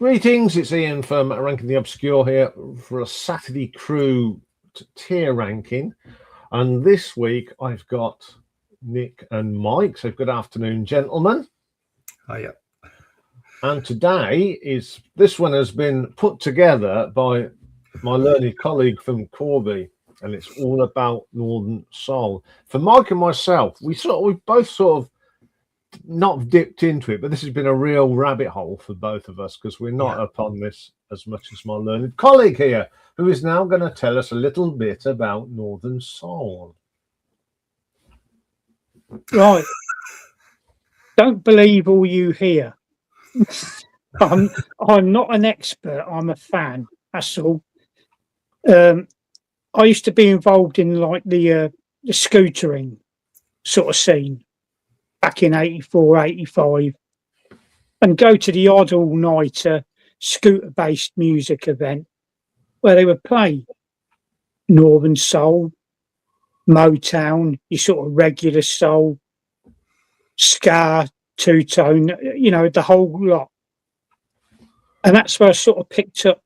Greetings, it's Ian from Ranking the Obscure here for a Saturday crew tier ranking. And this week I've got Nick and Mike. So good afternoon, gentlemen. Hiya. And today this one has been put together by my learned colleague from Corby, and it's all about Northern Soul. For Mike and myself, we both sort of not dipped into it, but this has been a real rabbit hole for both of us because we're not up on this as much as my learned colleague here, who is now going to tell us a little bit about Northern Soul. Right. Don't believe all you hear. I'm not an expert. I'm a fan. That's all. I used to be involved in like the scootering sort of scene back in 84, 85, and go to the odd all-nighter scooter-based music event where they would play Northern Soul, Motown, your sort of regular soul, ska, two-tone, the whole lot. And that's where I sort of picked up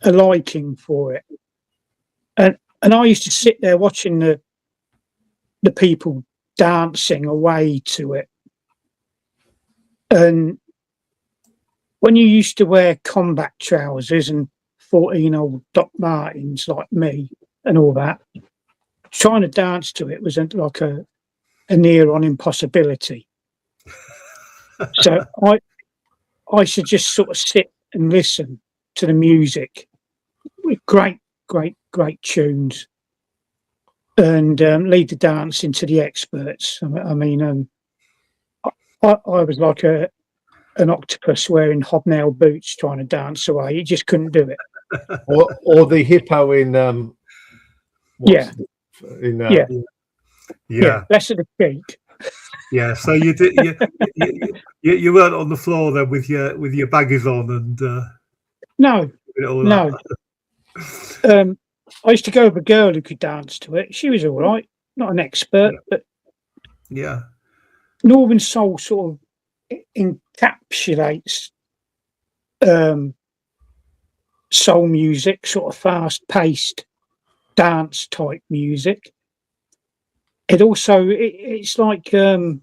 a liking for it. And I used to sit there watching the people dancing away to it. And when you used to wear combat trousers and 14 old Doc Martens like me and all that, trying to dance to it was like a near-on impossibility. So I should just sort of sit and listen to the music with great tunes and lead the dance into the experts. I mean, I was like an octopus wearing hobnail boots trying to dance away. You just couldn't do it. or the hippo in yeah, less of the cheek. Yeah, so you did. You weren't on the floor then with your baggies on and no. I used to go with a girl who could dance to it. She was all right, not an expert, but Northern Soul sort of encapsulates soul music, sort of fast-paced dance type music. It also it's like the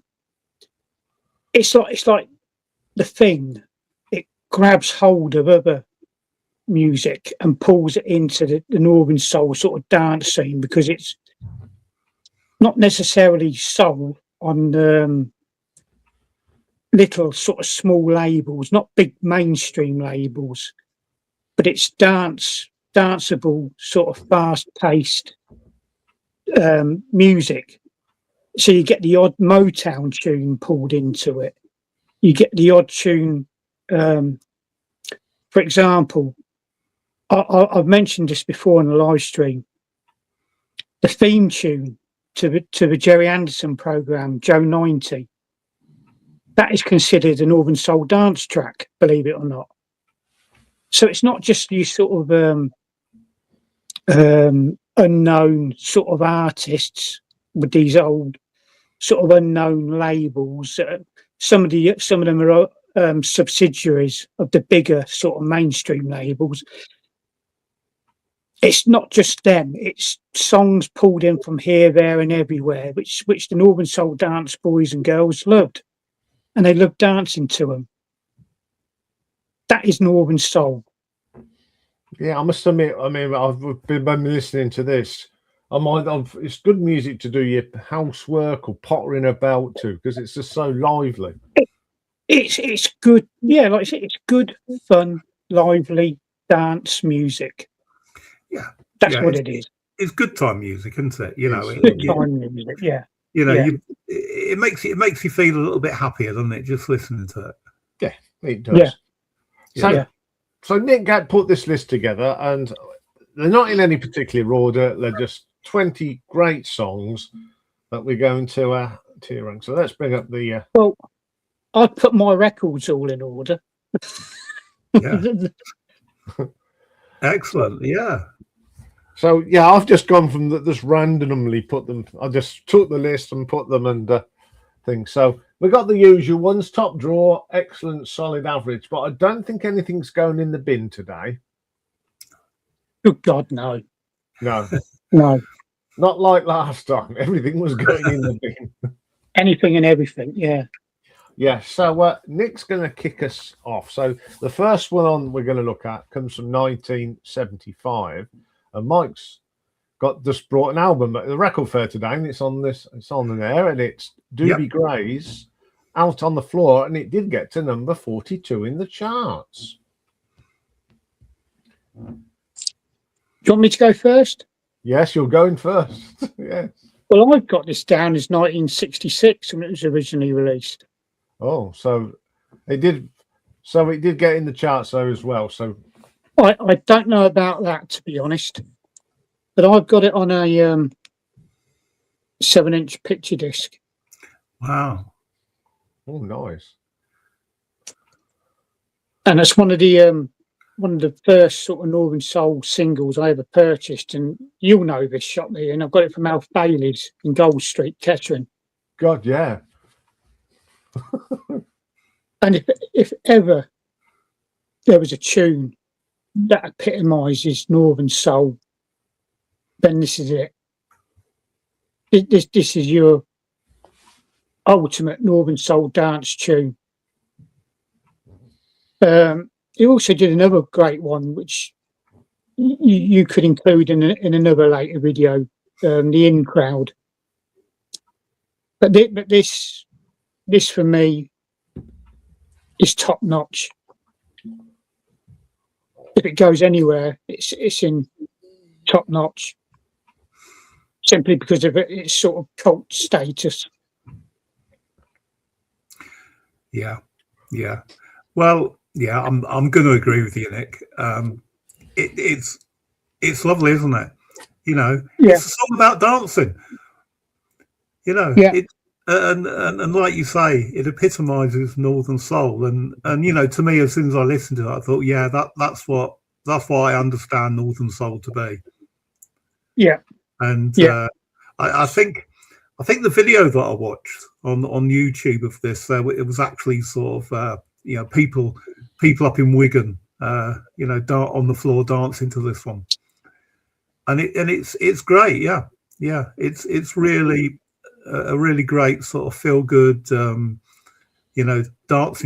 Thing. It grabs hold of other music and pulls it into the Northern Soul sort of dance scene because it's not necessarily soul on little sort of small labels, not big mainstream labels, but it's danceable, sort of fast-paced music. So you get the odd Motown tune pulled into it. You get the odd tune, for example, I've mentioned this before in the live stream. The theme tune to the Jerry Anderson program, Joe 90, that is considered a Northern Soul dance track, believe it or not. So it's not just you sort of unknown sort of artists with these old sort of unknown labels. Some of them are subsidiaries of the bigger sort of mainstream labels. It's not just them, it's songs pulled in from here, there and everywhere, which the Northern Soul dance boys and girls loved. And they loved dancing to them. That is Northern Soul. Yeah, I must admit, I mean, I've been listening to this. It's good music to do your housework or pottering about to because it's just so lively. It's good, like I said, it's good, fun, lively dance music. Yeah, that's what it is. It's good time music, isn't it? Good time music. Yeah. It makes you feel a little bit happier, doesn't it? Just listening to it. Yeah, it does. Yeah. So Nick put this list together, and they're not in any particular order. They're just 20 great songs that we're going to tier rank. So let's bring up the. Well, I put my records all in order. Yeah. Excellent. Yeah. So I've just gone from just randomly put them. I just took the list and put them, and thing. So we got the usual ones: top draw, excellent, solid, average. But I don't think anything's going in the bin today. Good God, no. No, No. not like last time. Everything was going in the bin. Anything and everything, yeah. Yeah, so Nick's going to kick us off. So the first one we're going to look at comes from 1975, and Mike's just brought an album at the record fair today, and it's on there, and it's Doobie Gray's Out on the Floor, and it did get to number 42 in the charts. Do you want me to go first? Yes, you're going first. Yes. Well, I've got this down as 1966 when it was originally released. Oh, so it did get in the charts though as well. So I don't know about that, to be honest, but I've got it on a 7-inch picture disc. Wow. Oh, nice. And it's one of the first sort of Northern Soul singles I ever purchased, and you'll know this, Shotley, and I've got it from Alf Bailey's in Gold Street, Kettering. God, yeah. And if ever there was a tune that epitomises Northern Soul, then this is it. This is your ultimate Northern Soul dance tune. He also did another great one, which you could include in another later video, the In Crowd. But this for me is top notch. If it goes anywhere, it's in top notch, simply because of its sort of cult status. Yeah. Well, yeah, I'm going to agree with you, Nick. It's lovely, isn't it? You know, it's a song about dancing. You know, and like you say, it epitomises Northern Soul, and you know, to me, as soon as I listened to it, I thought, yeah, that's what I understand Northern Soul to be. Yeah, and I think the video that I watched on YouTube of this, it was actually sort of you know, people up in Wigan, you know, on the floor dancing to this one, and it's great. Yeah, it's really a really great sort of feel good, you know, dance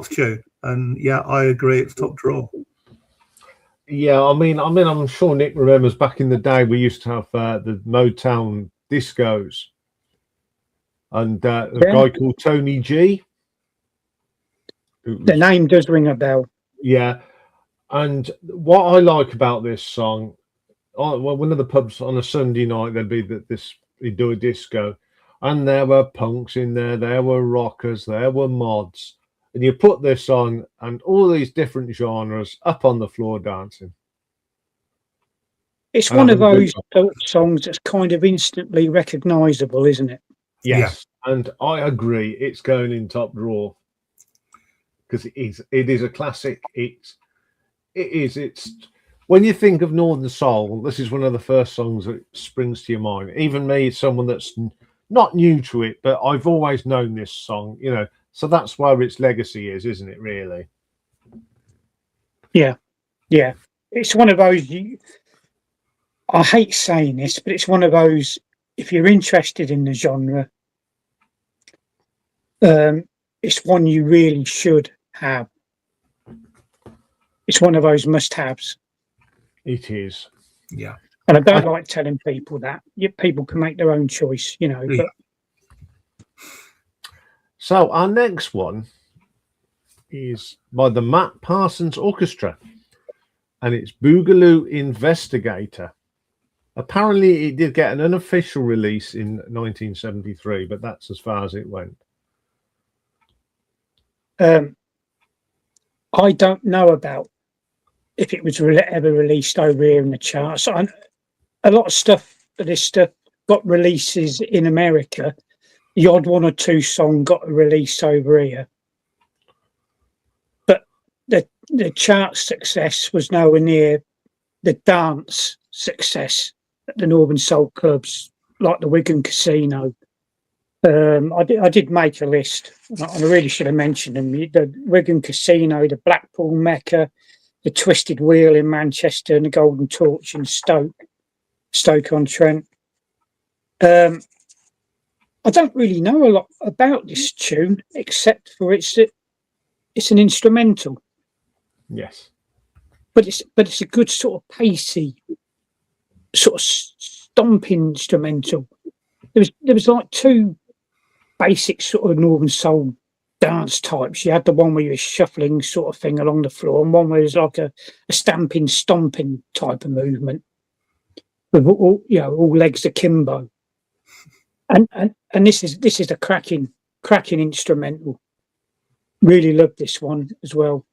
tune, and yeah, I agree, it's top draw. Yeah, I mean, I'm sure Nick remembers back in the day we used to have the Motown discos, and a guy called Tony G. The name does ring a bell. Yeah, and what I like about this song, one of the pubs on a Sunday night, they'd do a disco, and there were punks in there were rockers, there were mods, and you put this on, and all these different genres up on the floor dancing. It's one of those songs that's kind of instantly recognisable, isn't it? Yes, and I agree. It's going in top drawer because it is a classic. It's when you think of Northern Soul, this is one of the first songs that springs to your mind. Even me, someone that's not new to it, but I've always known this song, you know. So that's where its legacy is, isn't it? Really? Yeah. It's one of those. I hate saying this, but it's one of those. If you're interested in the genre, it's one you really should have. It's one of those must-haves. It is. Yeah. And I don't like telling people that. People can make their own choice, you know. Yeah. But so our next one is by the Matt Parsons Orchestra, and it's Boogaloo Investigator. Apparently, it did get an unofficial release in 1973, but that's as far as it went. I don't know about if it was ever released over here in the charts. A lot of stuff, this stuff got releases in America. The odd one or two song got a release over here. But the chart success was nowhere near the dance success at the Northern Soul clubs, like the Wigan Casino. I did make a list, and I really should have mentioned them. The Wigan Casino, the Blackpool Mecca, the Twisted Wheel in Manchester, and the Golden Torch in Stoke-on-Trent. I don't really know a lot about this tune, except for it's an instrumental. Yes. But it's a good sort of pacey, sort of stomping instrumental. There was like two basic sort of Northern Soul dance types. You had the one where you were shuffling sort of thing along the floor, and one where it was like a stamping, stomping type of movement with all legs akimbo. And this is a cracking instrumental. Really love this one as well.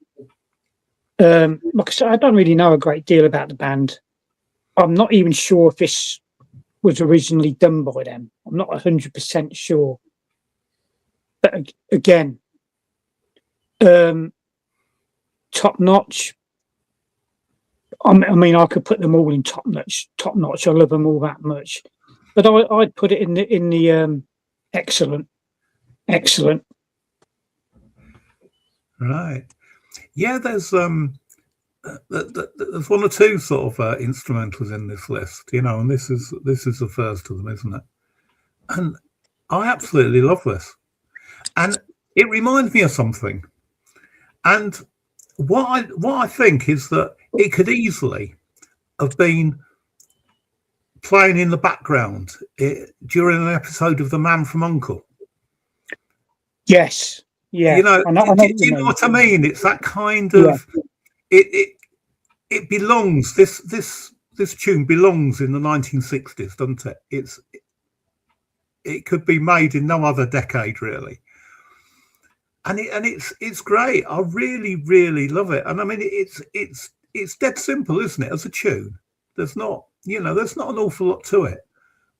Like I said, I don't really know a great deal about the band. I'm not even sure if this was originally done by them. I'm not 100% sure. But again, top notch. I mean, I could put them all in top notch. Top notch. I love them all that much. But I'd put it in the excellent. Right. Yeah, there's one or two sort of instrumentals in this list, and this is the first of them, isn't it? And I absolutely love this, and it reminds me of something. And what I think is that it could easily have been playing in the background during an episode of The Man from U.N.C.L.E. Yes. Yeah. You know what I mean? It's that kind of it belongs. This tune belongs in the 1960s, doesn't it? It could be made in no other decade, really. And it's great. I really love it. And I mean, it's dead simple, isn't it? As a tune, there's not an awful lot to it,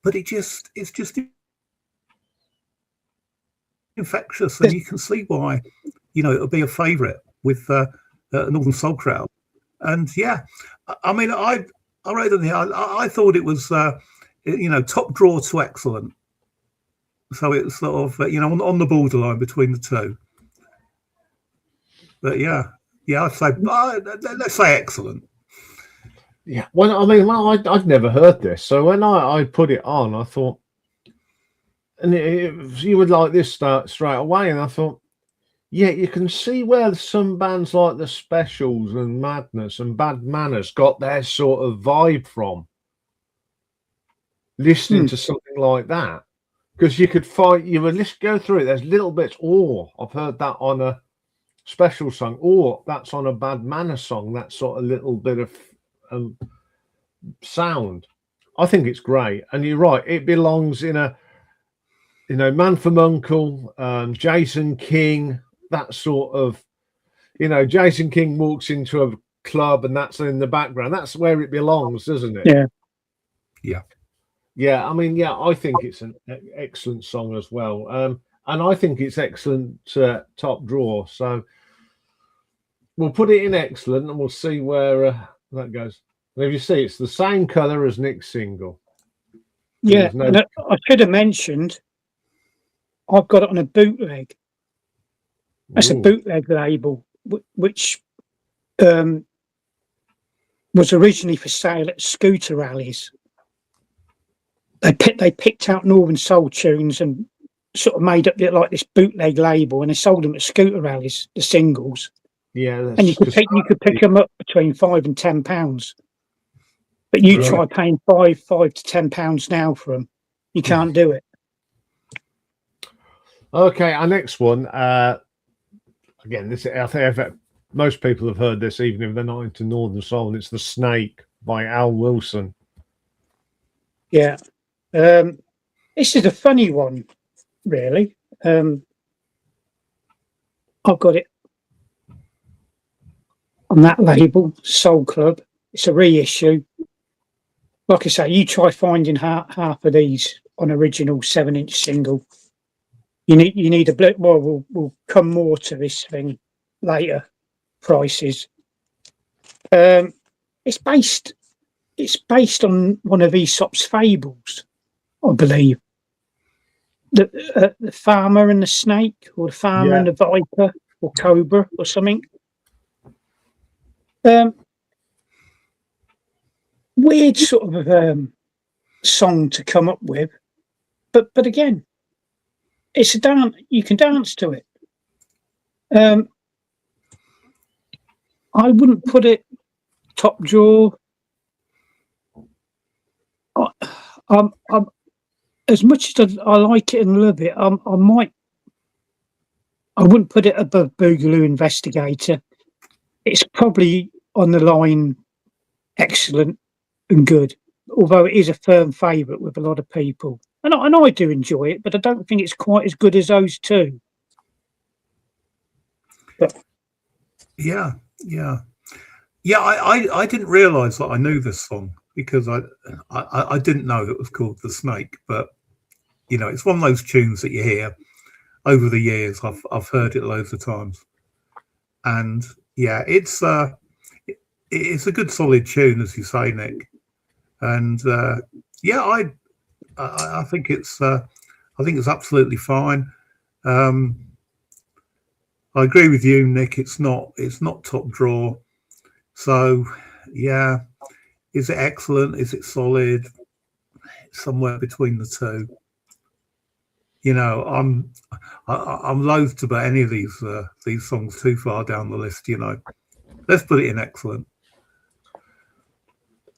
but it's just infectious, and you can see why it'll be a favourite with a Northern Soul crowd. And yeah, I mean, I wrote on here. I thought it was top draw to excellent. So it's sort of on the borderline between the two. But yeah, I'd say let's say excellent. Yeah. I'd never heard this, so when I put it on, I thought. And you would like this start straight away, and I thought, yeah, you can see where some bands like the Specials and Madness and Bad Manners got their sort of vibe from. Listening to something like that, because you would go through it. There's little bits. Oh, I've heard that on a Special song. Oh, that's on a Bad Manners song. That sort of little bit of sound. I think it's great, and you're right. It belongs in a. Man from U.N.C.L.E., Jason King, that sort of, Jason King walks into a club and that's in the background. That's where it belongs, doesn't it? Yeah. Yeah. Yeah. I mean, yeah, I think it's an excellent song as well. And I think it's excellent top draw. So we'll put it in excellent and we'll see where that goes. And if you see, it's the same colour as Nick's single. Yeah. And I should have mentioned, I've got it on a bootleg. That's a bootleg label, which was originally for sale at scooter rallies. They picked out Northern Soul tunes and sort of made up like this bootleg label, and they sold them at scooter rallies, the singles. Yeah, and you could pick them up between £5 and £10. But you try paying £5 to £10 now for them, you can't do it. Okay, our next one. Again, I think most people have heard this, even if they're not into Northern Soul. And it's "The Snake" by Al Wilson. Yeah, this is a funny one, really. I've got it on that label, Soul Club. It's a reissue. Like I say, you try finding half of these on original 7-inch single. You need a bit. Well, we'll come more to this thing later. Prices. It's based on one of Aesop's fables, I believe. the farmer and the snake, or the farmer and the viper, or cobra, or something. Weird sort of song to come up with, but again, it's a dance. You can dance to it. I wouldn't put it top drawer. I'm as much as I like it and love it. I wouldn't put it above Boogaloo Investigator. It's probably on the line excellent and good, although it is a firm favourite with a lot of people. And I do enjoy it, but I don't think it's quite as good as those two. But I didn't realise that I knew this song, because I didn't know it was called The Snake. But it's one of those tunes that you hear over the years. I've heard it loads of times, and it's a good solid tune, as you say, Nick. And I think it's absolutely fine. I agree with you, Nick. It's not top drawer. So is it excellent? Is it solid? Somewhere between the two. I'm loath to put any of these songs too far down the list. Let's put it in excellent.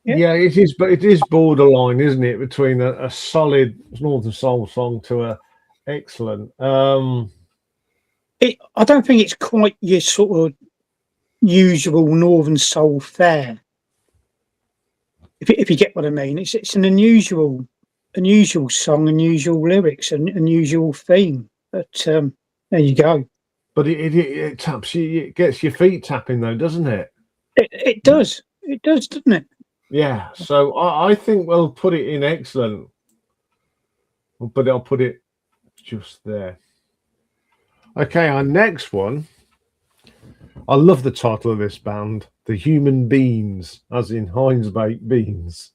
Yeah, it is, but it is borderline, isn't it, between a solid Northern Soul song to a excellent. I don't think it's quite your sort of usual Northern Soul fare. If you get what I mean, it's an unusual song, unusual lyrics, and unusual theme. But there you go. But it taps you. It gets your feet tapping, though, doesn't it? It does. It does, doesn't it? Yeah, so I think we'll put it in excellent, but I'll put it just there. Okay, our next one. I love the title of this band, The Human Beans, as in Heinz baked beans.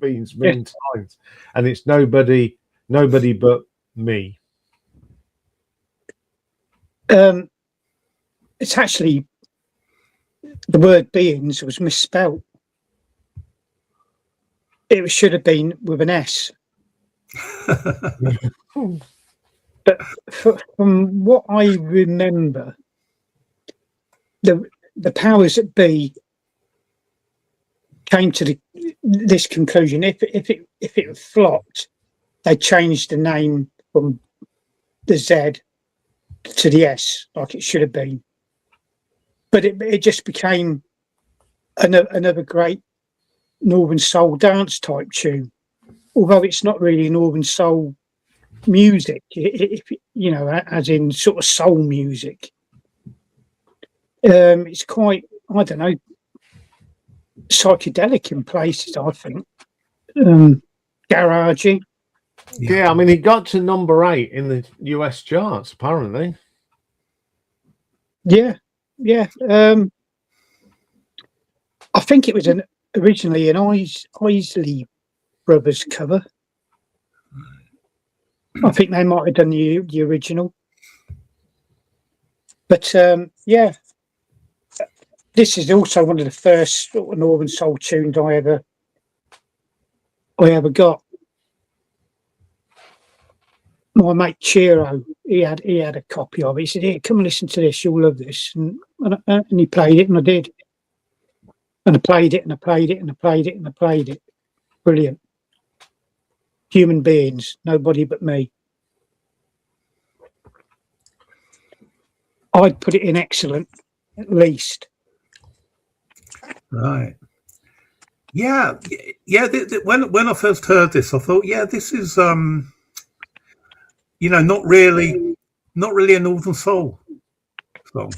Beans means Heinz, and it's nobody but me. It's actually, the word beings was misspelt. It should have been with an S. But from what I remember, the powers that be came to this conclusion. If it flopped, they changed the name from the Z to the S, like it should have been. But it just became another great Northern Soul dance type tune, although it's not really Northern Soul music, as in sort of soul music. It's quite, I don't know, psychedelic in places, I think. Garagey. Yeah, I mean, he got to number 8 in the US charts, apparently. Yeah. I think it was originally an Isley Brothers cover. I think they might have done the original. But this is also one of the first sort of Northern Soul tunes I ever got. My mate Chiro, he had a copy of it. He said, "Here, come and listen to this. You'll love this." And he played it, and I did. And I played it, and I played it, and I played it, and I played it. Brilliant. Human Beings, nobody but me. I'd put it in excellent, at least. Right. Yeah. When I first heard this, I thought, this is not really a Northern Soul song.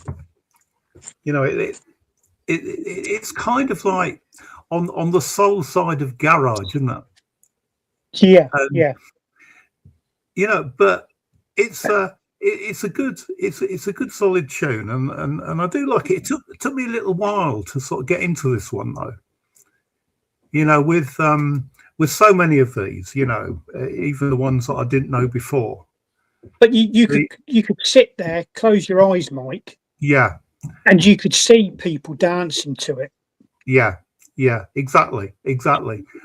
It's kind of like on the soul side of garage, isn't it? Yeah. But it's a good solid tune, and I do like it. It took me a little while to sort of get into this one, though. With with so many of these, you know, even the ones that I didn't know before. But you could sit there, close your eyes, Mike, Yeah, and you could see people dancing to it. yeah, exactly.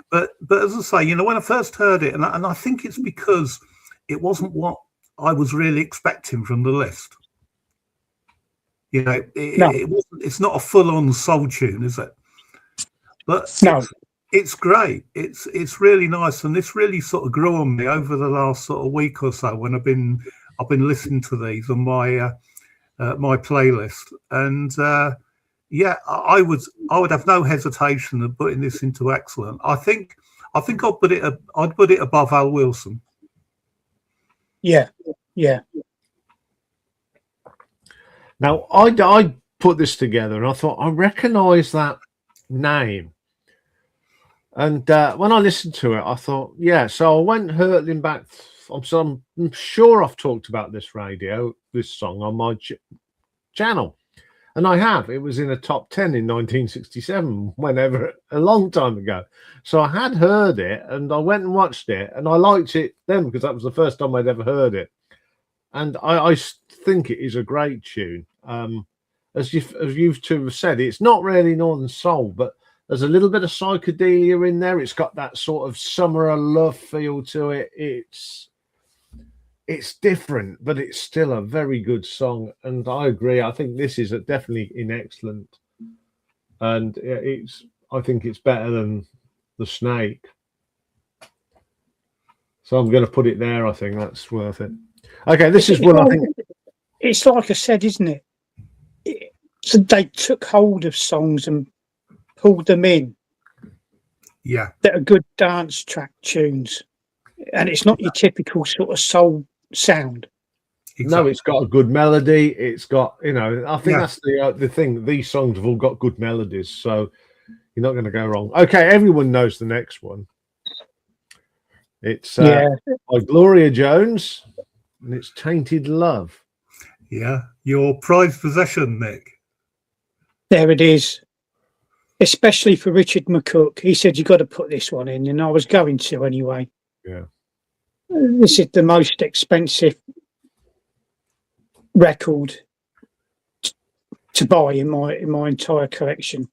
But as I say, you know, when I first heard it, and I think it's because it wasn't what I was really expecting from the list. You know, it wasn't. It's not a full-on soul tune, is it? But No. it's great. It's really nice, and this really sort of grew on me over the last sort of week or so when I've been listening to these on my my playlist, and yeah, I would have no hesitation of putting this into excellent. I think I'd put it above Al Wilson. Yeah. Now, I put this together and I thought, I recognise that name. And when I listened to it, I thought, yeah. So I went hurtling back. I'm sure I've talked about this song on my channel. And I have. It was in a top 10 in 1967, whenever, a long time ago. So I had heard it and I went and watched it and I liked it then because that was the first time I'd ever heard it. And I think it is a great tune. As you two have said, it's not really Northern Soul, but there's a little bit of psychedelia in there. It's got that sort of summer of love feel to it. It's different, but it's still a very good song. And I agree. I think this is definitely in excellent. And I think it's better than The Snake. So I'm going to put it there. I think that's worth it. Okay, this is what I think. It's like I said, isn't it? So they took hold of songs and pulled them in. Yeah. That are good dance track tunes. And it's not your typical sort of soul sound. Exactly. No, it's got a good melody. It's got, you know, I think that's the thing. These songs have all got good melodies, so you're not going to go wrong. Okay, everyone knows the next one. It's by Gloria Jones, and it's Tainted Love. Yeah, your prized possession, Nick. There it is. Especially for Richard McCook. He said, you got to put this one in, and I was going to anyway. Yeah. This is the most expensive record to buy in my entire collection.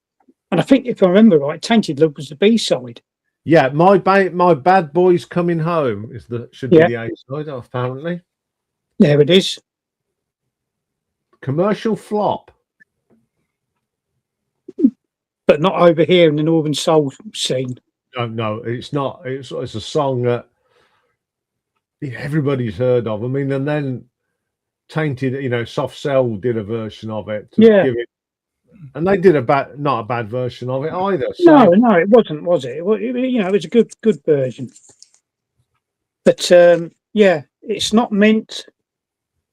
And I think, if I remember right, Tainted Love was the B-side. Yeah, my Bad Boys Coming Home should be the A-side, apparently. There it is. Commercial flop. But not over here in the Northern Soul scene. No, it's not. It's a song that everybody's heard of. I mean, and then Tainted, you know, Soft Cell did a version of it to give it, and they did not a bad version of it either. So. No, it wasn't, was it? You know, it was a good version. But it's not mint.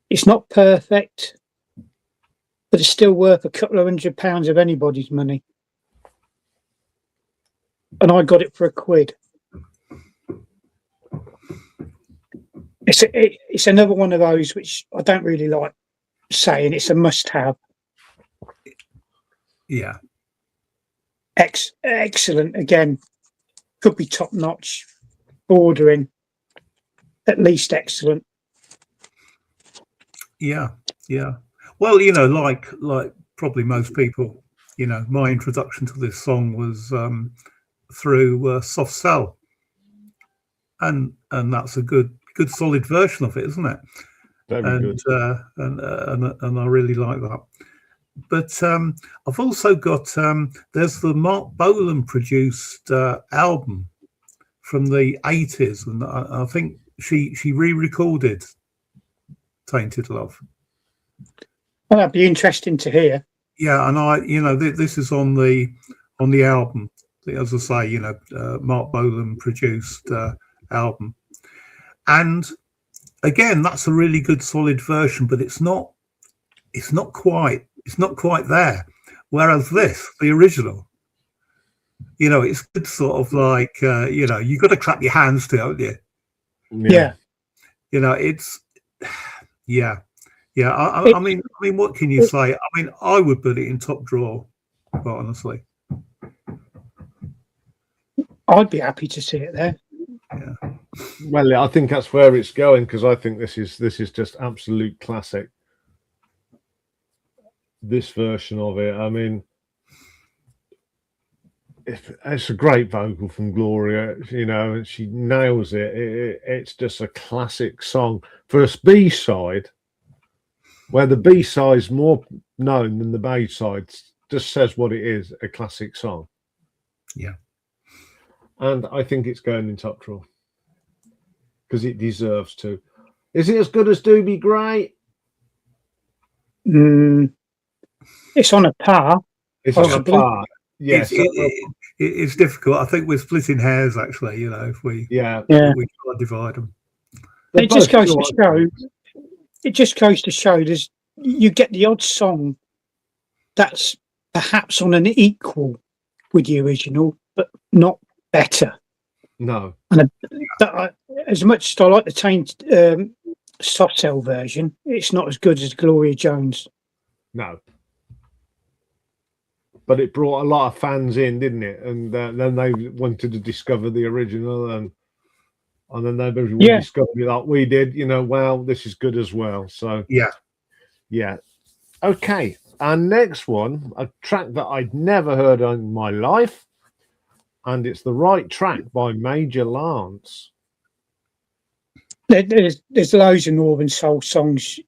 It's not perfect, but it's still worth a couple of £100 of anybody's money. And I got it for £1. It's another one of those which I don't really like saying. It's a must-have. Yeah. Excellent. Again, could be top-notch, bordering, at least excellent. Yeah. Well, you know, like probably most people, you know, my introduction to this song was through Soft Cell, and that's a good solid version of it, isn't it? Very good. And I really like that. But I've also got there's the Mark Bolan produced album from the 80s, and I think she re-recorded Tainted Love. Well, that'd be interesting to hear. Yeah, and you know, this is on the album. As I say, you know, Mark Bolan produced album, and again, that's a really good solid version, but it's not quite there. Whereas this, the original, you know, it's good sort of like you know, you got to clap your hands to, haven't you? Yeah. You know, it's I mean, what can you say? I mean, I would put it in top drawer, quite honestly. I'd be happy to see it there. Yeah. Well, I think that's where it's going, because I think this is just absolute classic. This version of it, I mean, it's a great vocal from Gloria, you know, and she nails it. It's just a classic song for a B side, where the B side's more known than the A side. Just says what it is, a classic song. Yeah. And I think it's going in top drawer because it deserves to. Is it as good as Doobie Gray? It's on a par. It's on a Possibly. par. Yes, it's difficult. I think we're splitting hairs, actually. You know, if we we try to divide them. It just goes to show. It just goes to show. You get the odd song that's perhaps on an equal with the original, but not better. No. And as much as I like the soft cell version, it's not as good as Gloria Jones. No. But it brought a lot of fans in, didn't it? And then they wanted to discover the original, and then everyone discovered it like we did. You know, wow, this is good as well. So yeah. Okay, our next one, a track that I'd never heard in my life, and it's The Right Track by Major Lance. There's loads of Northern Soul songs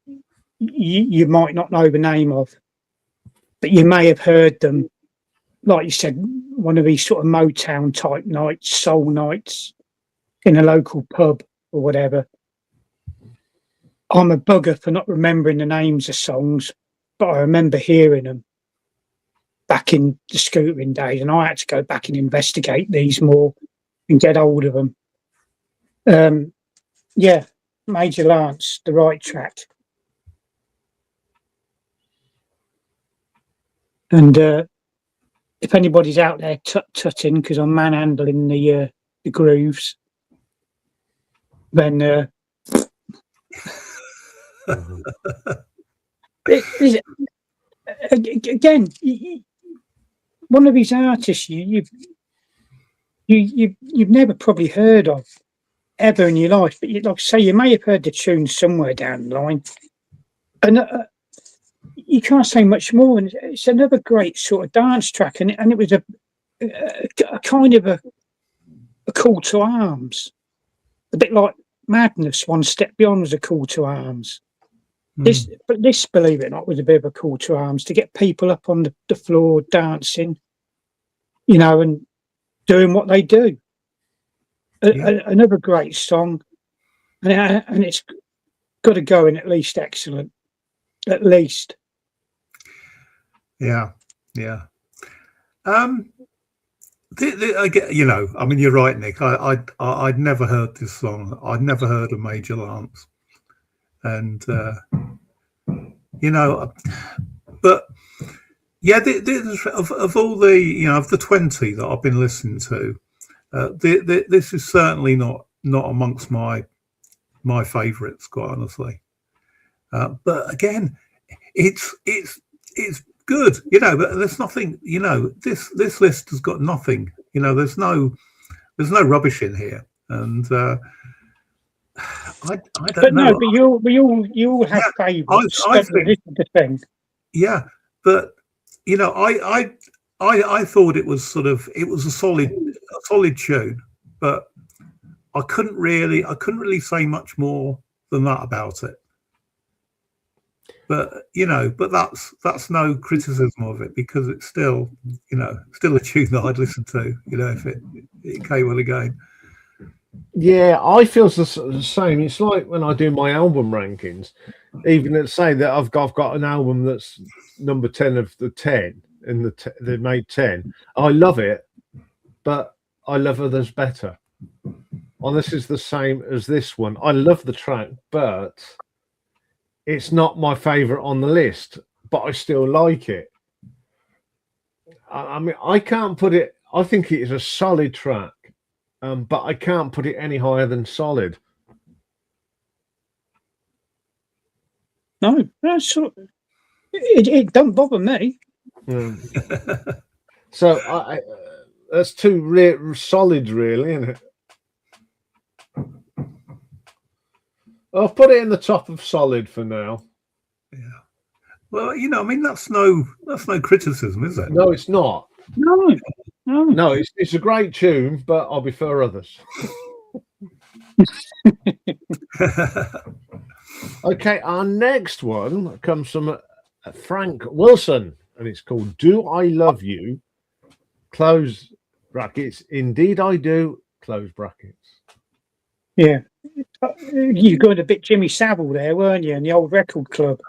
you might not know the name of, but you may have heard them. Like you said, one of these sort of Motown type nights, soul nights in a local pub or whatever. I'm a bugger for not remembering the names of songs, but I remember hearing them back in the scootering days, and I had to go back and investigate these more and get hold of them. Major Lance, The Right Track. And if anybody's out there tutting because I'm manhandling the grooves, then again, one of these artists you've never probably heard of ever in your life, but like I say, you may have heard the tune somewhere down the line, and you can't say much more. And it's another great sort of dance track, and it was a kind of a call to arms, a bit like Madness. One Step Beyond was a call to arms. This, believe it or not, was a bit of a call to arms to get people up on the floor dancing, you know, and doing what they do. Another great song, and it's got to go in at least excellent, at least. Yeah. I get, you know, I mean, you're right, Nick. I'd never heard this song. I'd never heard of Major Lance, and you know, but yeah, of all the, you know, of the 20 that I've been listening to, this is certainly not amongst my favourites, quite honestly. But again, it's good, you know. But there's nothing, you know. This list has got nothing, you know. There's no rubbish in here, and I don't know. No, but you all have favourites. I think, this is the thing. Yeah, but you know, I thought it was a solid tune, but I couldn't really say much more than that about it. But you know, that's no criticism of it, because it's still, you know, still a tune that I'd listen to, you know, if it came on again. Yeah, I feel the same. It's like when I do my album rankings, even let's say that I've got an album that's number 10 of the 10 in they made 10. I love it, but I love others better. And this is the same as this one. I love the track, but it's not my favorite on the list, but I still like it. I mean, I can't put it. I think it is a solid track. But I can't put it any higher than solid. No, it don't bother me. So That's too solid, really, isn't it? I'll put it in the top of solid for now. Yeah. Well, you know, I mean, that's no criticism, is it? No, it's not. No, no. No, it's a great tune, but I prefer others. Okay, our next one comes from Frank Wilson, and it's called "Do I Love You?" Close brackets. Indeed, I do. Close brackets. Yeah, you got a bit Jimmy Savile there, weren't you? In the old record club.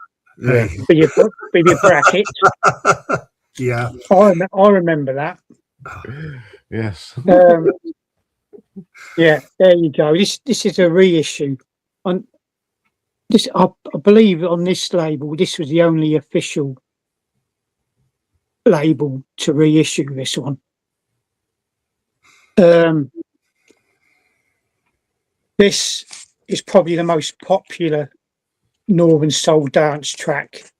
Yeah. With your brackets. Yeah. I remember that. Yes. Yeah, there you go. This is a reissue. On this, I believe on this label, this was the only official label to reissue this one. This is probably the most popular Northern Soul dance track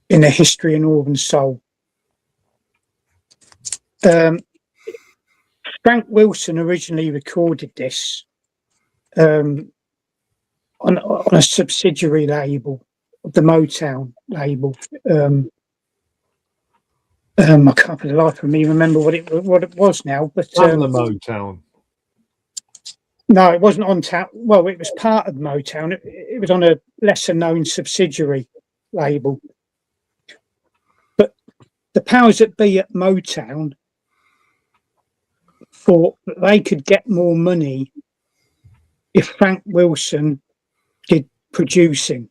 in the history of Northern Soul. Frank Wilson originally recorded this on a subsidiary label of the Motown label. I can't for the life of me remember what it was now, but the Motown. No, it wasn't on town. Well, it was part of Motown. It was on a lesser known subsidiary label. But the powers that be at Motown thought that they could get more money if Frank Wilson did producing,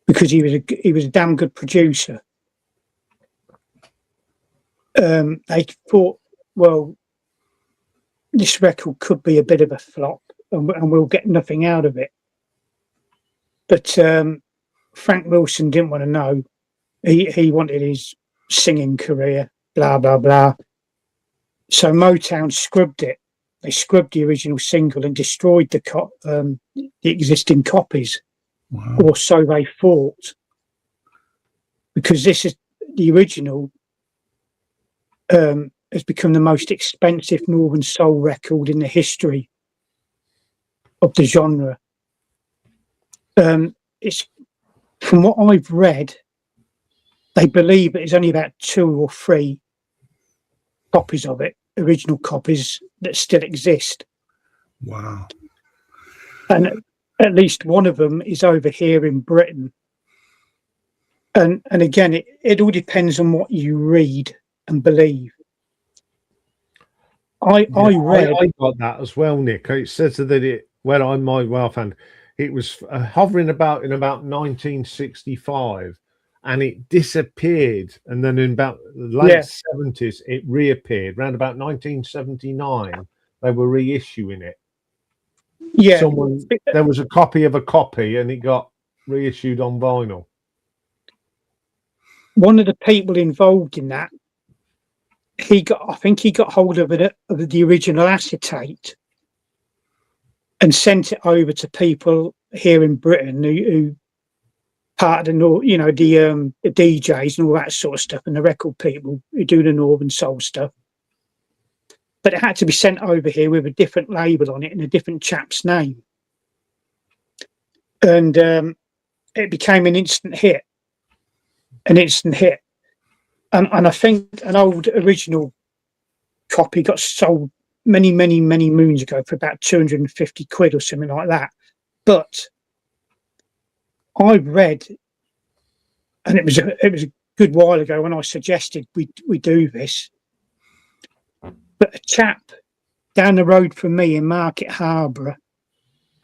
because he was a damn good producer. They thought, well, this record could be a bit of a flop, and we'll get nothing out of it. But Frank Wilson didn't want to know. He wanted his singing career, blah blah blah. So Motown scrubbed it. They scrubbed the original single and destroyed the existing copies. Wow. Or so they thought, because this is the original. Has become the most expensive Northern Soul record in the history of the genre. It's, from what I've read, they believe there's only about 2 or 3 copies of it, original copies, that still exist. Wow. And at least one of them is over here in Britain. And again, it all depends on what you read and believe. I got that as well, Nick. It says that it was hovering about in about 1965, and it disappeared, and then in about the late 70s it reappeared. Around about 1979 they were reissuing it. Yeah, there was a copy of a copy, and it got reissued on vinyl. One of the people involved in that, I think he got hold of it, of the original acetate, and sent it over to people here in Britain who part of the the DJs and all that sort of stuff, and the record people who do the Northern Soul stuff. But it had to be sent over here with a different label on it and a different chap's name, and it became an instant hit. And I think an old original copy got sold many moons ago for about 250 quid or something like that. But I've read, and it was a good while ago when I suggested we do this, but a chap down the road from me in Market Harborough,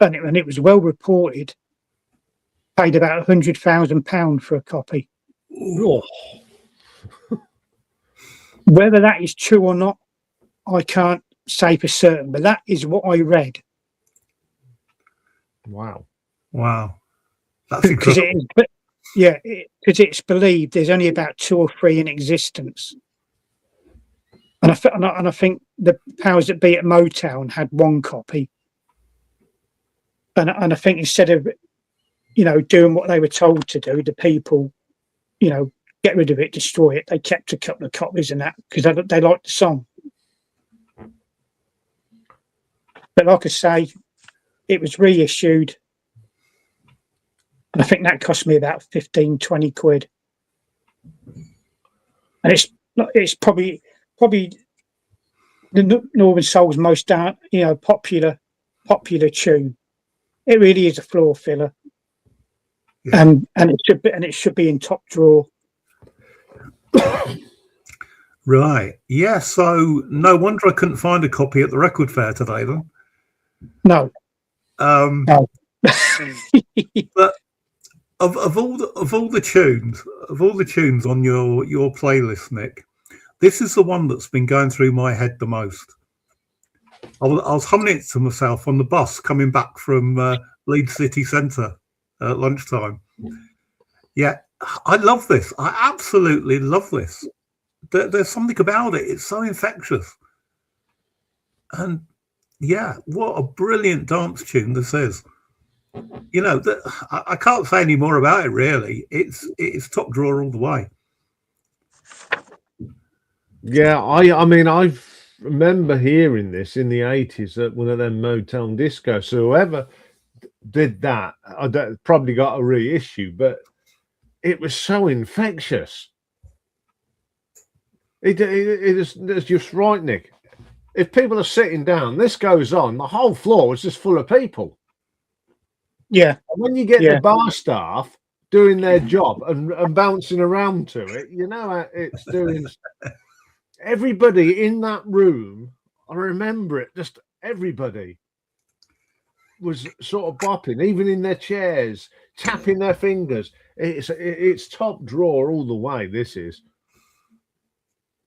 and it was well reported, paid about £100,000 for a copy. Oh. Whether that is true or not, I can't say for certain, but that is what I read. Wow. That's incredible. Because it's believed there's only about 2 or 3 in existence. And I think the powers that be at Motown had 1 copy. And I think instead of, doing what they were told to do, the people, get rid of it, destroy it. They kept a couple of copies and that because they liked the song. But like I say, it was reissued. And I think that cost me about 15, 20 quid. And it's probably the Northern Soul's most popular tune. It really is a floor filler. Yeah. And it should be in top drawer. Right. Yeah. So no wonder I couldn't find a copy at the record fair today then. No. No. But of all the tunes on your playlist, Nick, this is the one that's been going through my head the most. I was humming it to myself on the bus coming back from Leeds City Centre at lunchtime. Yeah, I love this. I absolutely love this. There's something about it. It's so infectious. And yeah, what a brilliant dance tune this is. You know, I can't say any more about it, really. It's top drawer all the way. Yeah, I mean, I remember hearing this in the 80s at one of them Motown discos. So whoever did that, probably got a reissue, but it was so infectious. It's just right, Nick. If people are sitting down, this goes on, the whole floor is just full of people. Yeah. And when you get the bar staff doing their job and bouncing around to it, you know, it's doing... Everybody in that room, I remember it, just everybody was sort of bopping, even in their chairs, tapping their fingers. It's top drawer all the way, this is.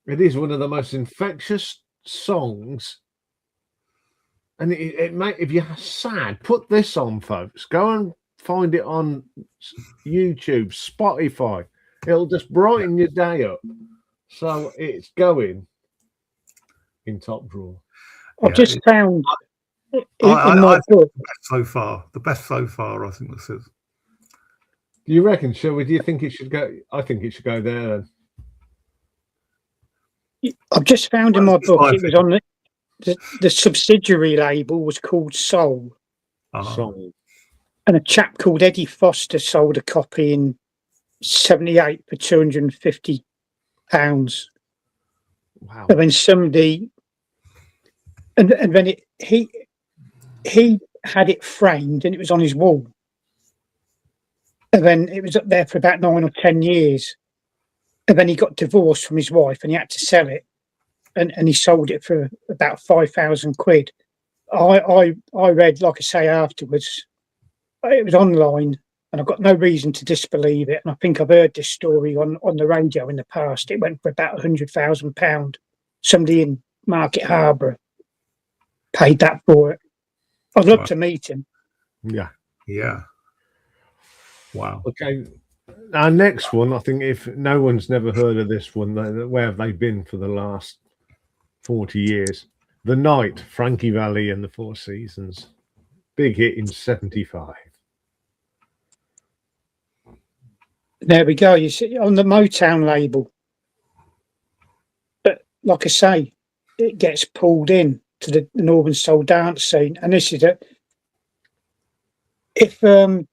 It is one of the most infectious songs. And if you're sad, put this on, folks. Go and find it on YouTube, Spotify. It'll just brighten your day up. So it's going in top drawer. I've just found in my book. The best so far, I think this is. Do you reckon, Shelby? Do you think it should go? I think it should go there then. I've just found in my book, it was on the subsidiary label was called Soul. Soul. And a chap called Eddie Foster sold a copy in '78 for £250. Wow. And then somebody, and then he had it framed and it was on his wall. And then it was up there for about 9 or 10 years. And then he got divorced from his wife and he had to sell it. And he sold it for about 5,000 quid. I read, like I say, afterwards, it was online and I've got no reason to disbelieve it. And I think I've heard this story on the radio in the past. It went for about £100,000. Somebody in Market Harbour paid that for it. I'd love to meet him. Yeah. Yeah. Wow. Okay. Our next one, I think if no one's never heard of this one, where have they been for the last 40 years? The Night, Frankie Valli and the Four Seasons. Big hit in '75. There we go. You see, on the Motown label. But like I say, it gets pulled in to the Northern Soul dance scene. And this is it. If Do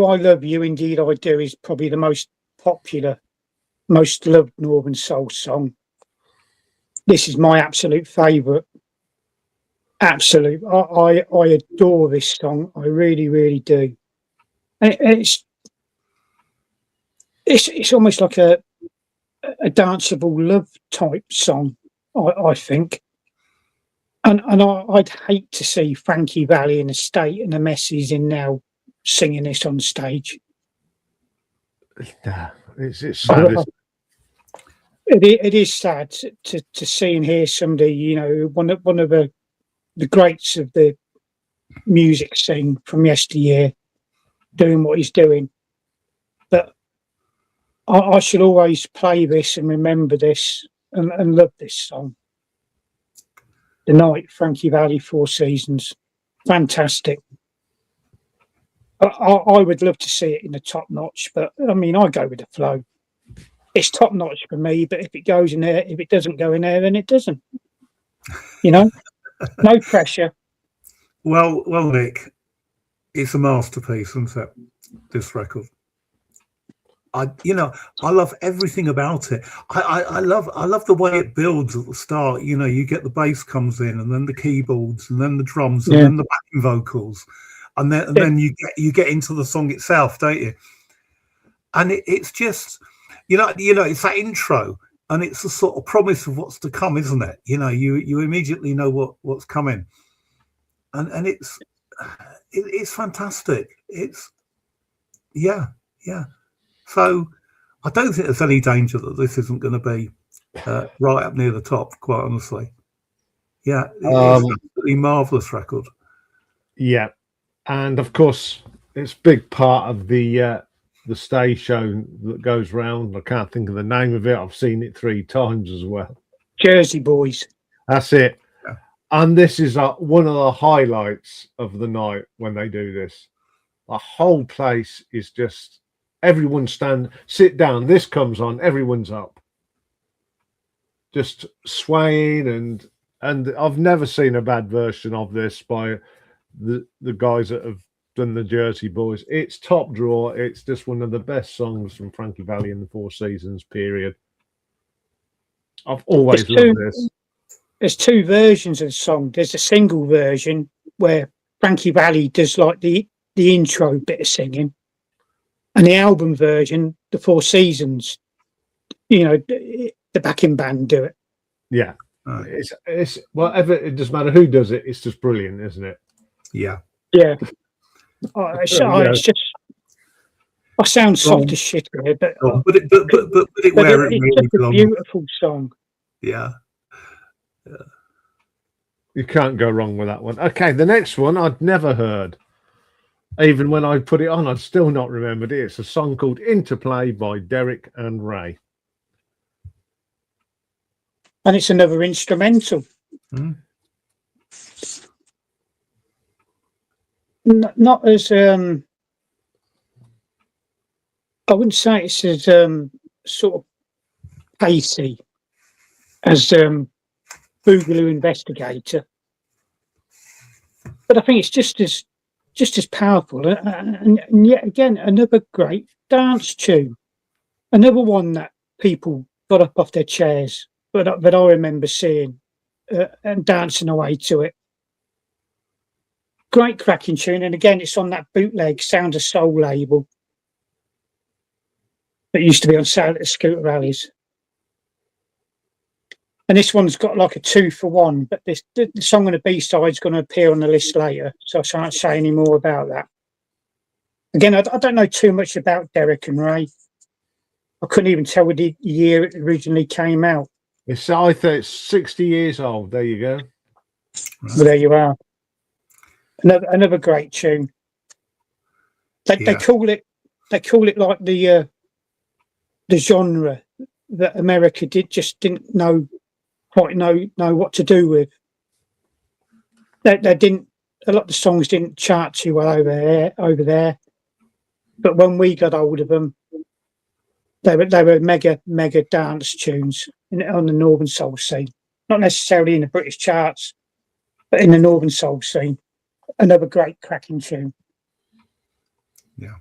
I Love You, Indeed I Do is probably the most popular, most loved Northern Soul song. This is my absolute favourite. Absolute. I adore this song. I really, really do. And it's almost like a danceable love type song, I think. And I'd hate to see Frankie Valli and the State and the Messes in now singing this on stage. Yeah, it's sad. It is sad to see and hear somebody, you know, one of the greats of the music scene from yesteryear doing what he's doing. But I should always play this and remember this and love this song. The Night, Frankie Valli, Four Seasons. Fantastic. I would love to see it in the top notch, but I mean, I go with the flow. it's top notch for me. But if it goes in there, if it doesn't go in there, then it doesn't. You know, no pressure. Well, Nick, it's a masterpiece, isn't it? This record. I love everything about it. I love the way it builds at the start. You know, you get the bass comes in, and then the keyboards, and then the drums, and then the backing vocals, and then you get into the song itself, don't you? And it's just, you know, it's that intro, and it's the sort of promise of what's to come, isn't it? You know, you immediately know what's coming, and it's fantastic. It's yeah. So I don't think there's any danger that this isn't going to be right up near the top, quite honestly. Yeah, it's an absolutely marvellous record. Yeah, and of course, it's a big part of the stage show that goes round. I can't think of the name of it. I've seen it 3 times as well. Jersey Boys. That's it. Yeah. And this is one of the highlights of the night when they do this. The whole place is just... Everyone sit down. This comes on. Everyone's up, just swaying, and I've never seen a bad version of this by the guys that have done the Jersey Boys. It's top draw. It's just one of the best songs from Frankie Valli in the Four Seasons period. I've always loved this. There's 2 versions of the song. There's a single version where Frankie Valli does like the intro bit of singing. And the album version, the Four Seasons, you know, the backing band do it. Yeah, it's whatever. It doesn't matter who does it. It's just brilliant, isn't it? Yeah. It's just. I sound soft as shit here, but it where it really just a beautiful song. Yeah. You can't go wrong with that one. Okay, the next one I'd never heard. Even when I put it on, I'd still not remembered it. It's a song called Interplay by Derek and Ray. And it's another instrumental. Not as... I wouldn't say it's as sort of pacey as Boogaloo Investigator. But I think it's just as powerful, and yet again another great dance tune, another one that people got up off their chairs, but I remember seeing and dancing away to it. Great cracking tune, and again it's on that bootleg Sound of Soul label that used to be on sale at the scooter rallies. And this one's got like a 2 for 1, but the song on the B-side is going to appear on the list later, so I shan't say any more about that. Again, I don't know too much about Derek and Ray. I couldn't even tell the year it originally came out. I thought it's 60 years old. There you go. Right. Well, there you are. Another great tune. They call it like the genre that America didn't quite know what to do with. They didn't. A lot of the songs didn't chart too well over there. But when we got hold of them, they were mega dance tunes on the Northern Soul scene. Not necessarily in the British charts, but in the Northern Soul scene. Another great cracking tune. Yeah.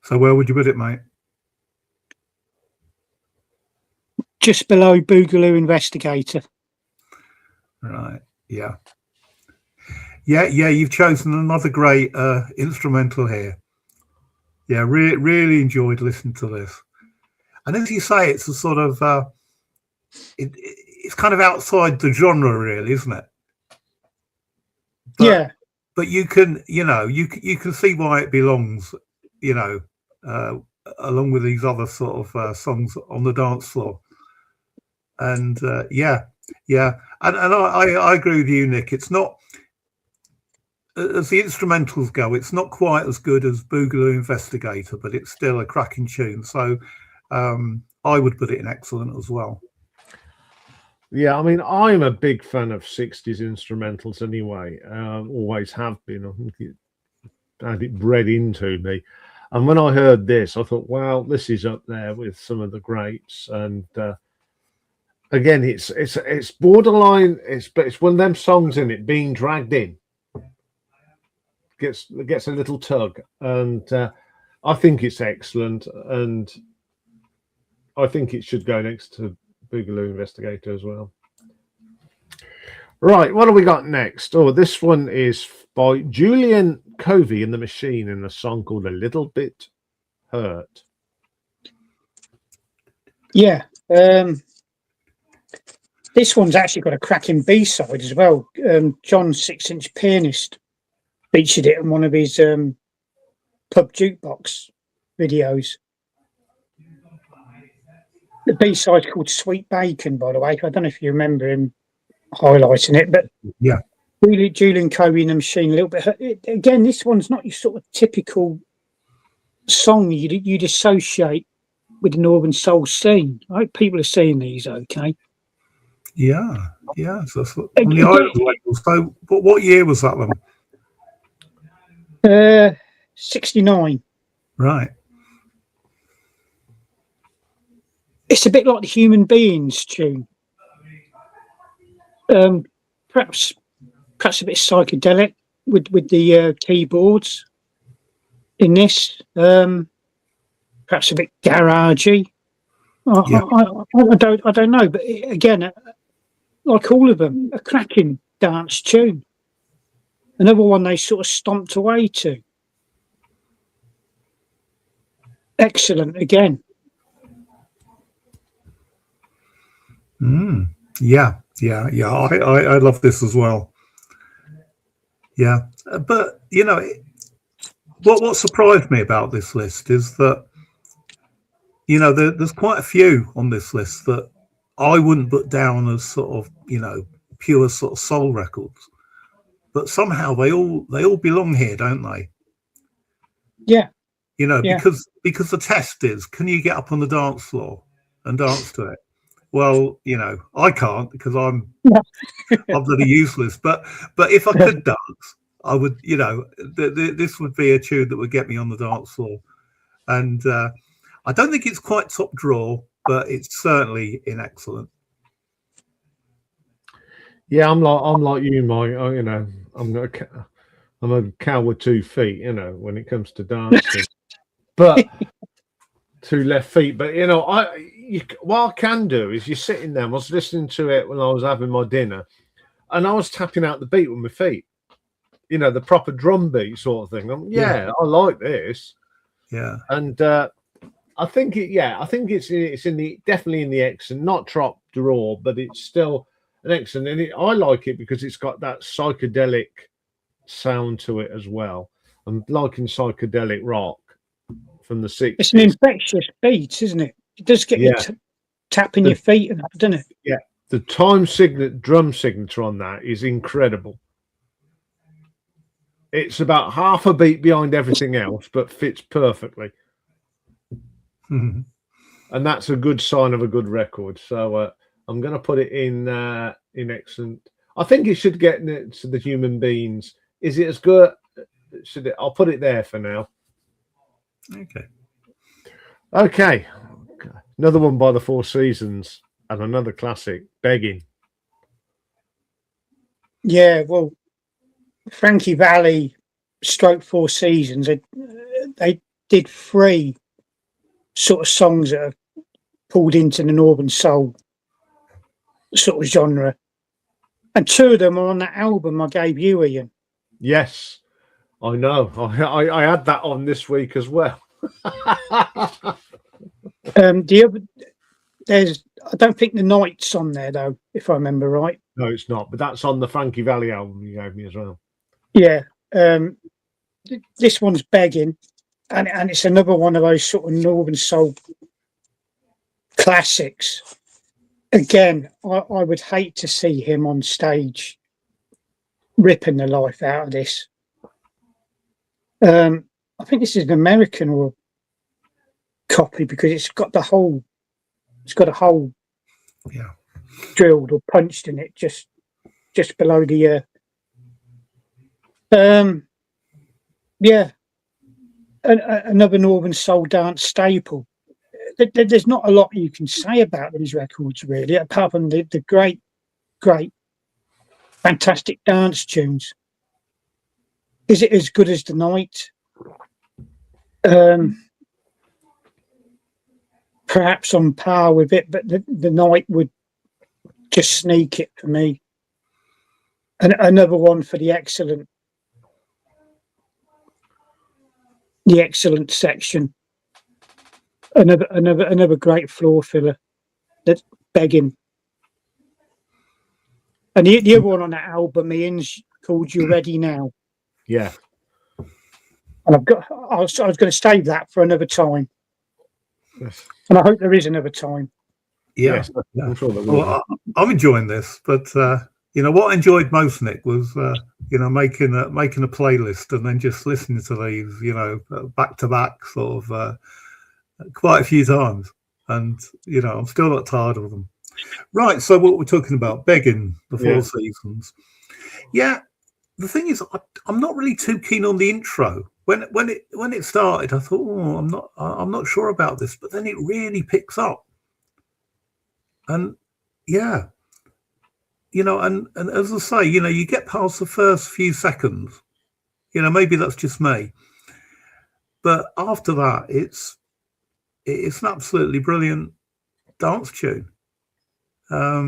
So where would you put it, mate? Just below Boogaloo Investigator. Right. Yeah. You've chosen another great instrumental here. Yeah, really enjoyed listening to this. And as you say, it's a sort of it's kind of outside the genre, really, isn't it? But you can see why it belongs, along with these other sort of songs on the dance floor. And and I agree with you, Nick. It's not, as the instrumentals go, it's not quite as good as Boogaloo Investigator, but it's still a cracking tune. So I would put it in excellent as well. Yeah, I mean, I'm a big fan of 60s instrumentals anyway. Always have been. I think it had it bred into me. And when I heard this, I thought, wow, this is up there with some of the greats. And again, it's borderline. But it's one of them songs in it being dragged in gets a little tug, and I think it's excellent, and I think it should go next to Boogaloo Investigator as well. Right, what have we got next? Oh, this one is by Julian Covey and the Machine in a song called A Little Bit Hurt. Yeah. This one's actually got a cracking B-side as well. John 6-inch Pianist featured it in one of his pub jukebox videos. The B-side's called Sweet Bacon, by the way. I don't know if you remember him highlighting it, but yeah, Julian Covey and the Machine, a little bit. Again, this one's not your sort of typical song you'd associate with the Northern Soul scene. I hope people are seeing these okay. Yeah. So on the Island label. So, what year was that one? 69. Right. It's a bit like the Human Beings tune. Perhaps a bit psychedelic with the keyboards in this. Perhaps a bit garagey. I don't know, but again, like all of them, a cracking dance tune. Another one they sort of stomped away to. Excellent again. Yeah. I love this as well. Yeah, but you know, what surprised me about this list is that, you know, there's quite a few on this list that I wouldn't put down as sort of, you know, pure sort of soul records, but somehow they all belong here, don't they? Yeah. You know, because the test is, can you get up on the dance floor and dance to it? Well, you know, I can't because I'm bloody useless. But if I could dance, I would. You know, this would be a tune that would get me on the dance floor. And I don't think it's quite top drawer, but it's certainly in excellent. Yeah, I'm like you, Mike. You know, I'm a cow with 2 feet. You know, when it comes to dancing, but 2 left feet. But you know, what I can do is you're sitting there. I was listening to it when I was having my dinner, and I was tapping out the beat with my feet. You know, the proper drum beat sort of thing. I like this. Yeah, and I think it's definitely in the excellent, not top drawer, but it's still an excellent. And I like it because it's got that psychedelic sound to it as well. I'm liking psychedelic rock from the 60s. It's an infectious beat, isn't it? It does get you tapping your feet and that, doesn't it? Yeah, the drum signature on that is incredible. It's about half a beat behind everything else, but fits perfectly. Mm-hmm. And that's a good sign of a good record. So I'm going to put it in excellent. I think it should get to the Human Beings. Is it as good? I'll put it there for now. Okay. Another one by the Four Seasons and another classic, Begging. Yeah, well, Frankie Valli / Four Seasons, they did 3 sort of songs that are pulled into the Northern Soul sort of genre. And 2 of them are on that album I gave you, Ian. Yes, I know. I had that on this week as well. The other, I don't think The Night's on there though, if I remember right. No, it's not. But that's on the Frankie Valli album you gave me as well. Yeah. This one's Begging, and it's another one of those sort of Northern Soul classics. Again, I would hate to see him on stage ripping the life out of this. I think this is an American or copy because it's got a hole drilled or punched in it just below the another Northern Soul dance staple. There's not a lot you can say about these records, really, apart from the great, fantastic dance tunes. Is it as good as The Night? Perhaps on par with it, but the Night would just sneak it for me. And another one for the excellent section. Another great floor filler. That's Begging. And the other one on that album, Ian's called You Ready Now. Yeah. And I was going to save that for another time. Yes. And I hope there is another time. Yeah, yes, yeah. I'm sure there will. Well, I'm enjoying this, but what I enjoyed most, Nick, was making a playlist and then just listening to these, back to back, sort of quite a few times, and I'm still not tired of them. Right, so what we're talking about, Begging, the Four Seasons. Yeah, the thing is, I'm not really too keen on the intro. When it started, I thought, I'm not sure about this, but then it really picks up. And yeah, and as I say, you get past the first few seconds, maybe that's just me, but after that, it's an absolutely brilliant dance tune. A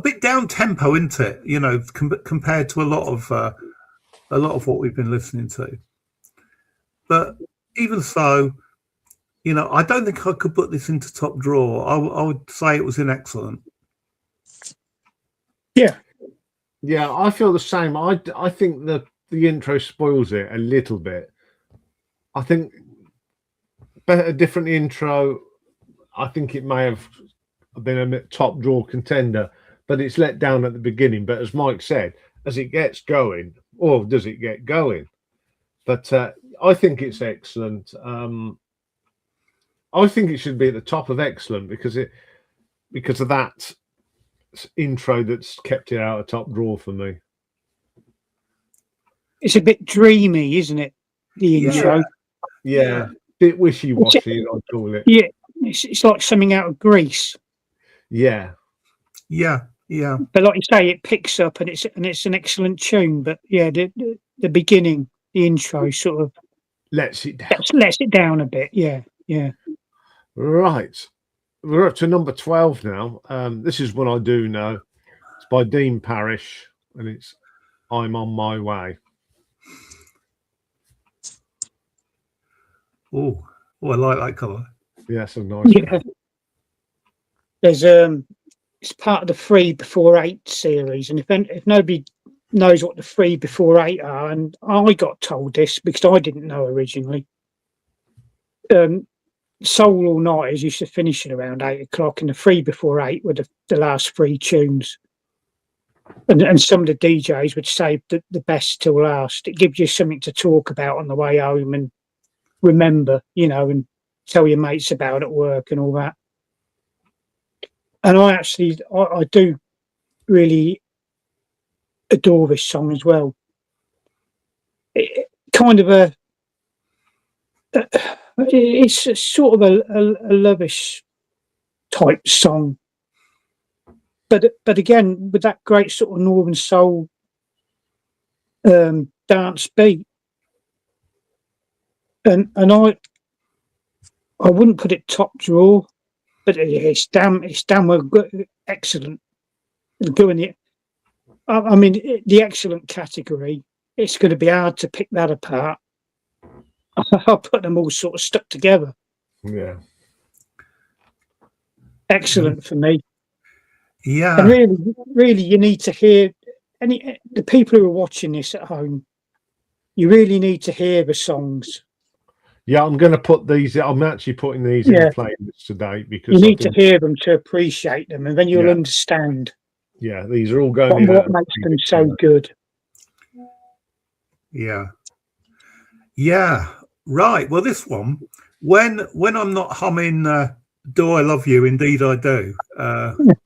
bit down tempo, isn't it? Compared to a lot of what we've been listening to. But even so, I don't think I could put this into top drawer. I would say it was an excellent. Yeah, I feel the same. I think the intro spoils it a little bit. I think a different intro. I think it may have been a top drawer contender, but it's let down at the beginning. But as Mike said, as it gets going, or does it get going? But I think it's excellent. I think it should be at the top of excellent because of that intro that's kept it out of top drawer for me. It's a bit dreamy, isn't it? The intro. Yeah. Bit wishy-washy, I'd call it. Yeah, it's like something out of Grease. Yeah. But like you say, it picks up and it's an excellent tune. But yeah, the beginning, the intro, sort of lets it down a bit. Yeah. Right, we're up to number 12 now. This is one I do know. It's by Dean Parrish, and it's "I'm on My Way." Oh, I like that colour. Yeah, so nice. Yeah. There's it's part of the 3 Before 8 series, and if nobody knows what the 3 Before 8 are, and I got told this because I didn't know originally. Soul All Nighters used to finish at around 8 o'clock, and the 3 Before 8 were the last 3 tunes. And some of the DJs would save the best till last. It gives you something to talk about on the way home and remember, and tell your mates about at work and all that. And I do really adore this song as well. Kind of it's a sort of a lovish type song, but again with that great sort of Northern Soul dance beat, and I wouldn't put it top drawer, but it's damn well good, excellent. I mean, the excellent category. It's going to be hard to pick that apart. I'll put them all sort of stuck together. Yeah. Excellent for me. Yeah. And really, you need to hear the people who are watching this at home. You really need to hear the songs. Yeah, I'm going to put these. I'm actually putting these in the playlist today because you need to hear them to appreciate them, and then you'll understand. Yeah, these are all going. What makes them so good? Yeah. Right. Well, this one, when I'm not humming "Do I Love You? Indeed I Do."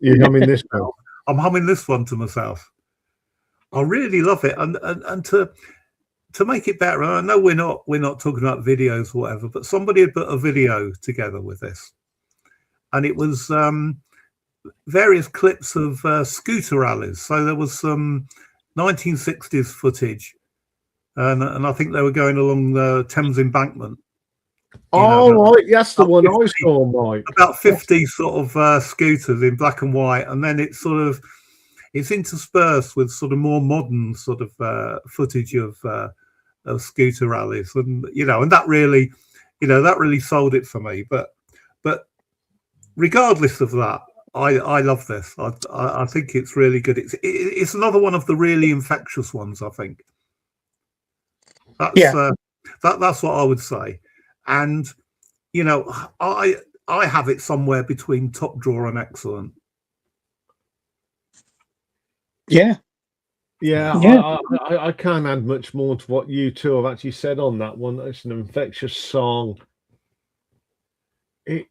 You're humming this one. I'm humming this one to myself. I really love it, and to make it better, I know we're not talking about videos or whatever, but somebody had put a video together with this, and it was various clips of scooter rallies. So there was some 1960s footage, and I think they were going along the Thames Embankment. Right, that's the one 50, I saw, Mike. About 50 sort of scooters in black and white, and then it's interspersed with sort of more modern sort of footage of scooter rallies, and and that really, that really sold it for me. But regardless of that, I love this. I think it's really good. It's another one of the really infectious ones, I think. That's what I would say. And I have it somewhere between top drawer and excellent. Yeah. I can't add much more to what you two have actually said on that one. It's an infectious song. I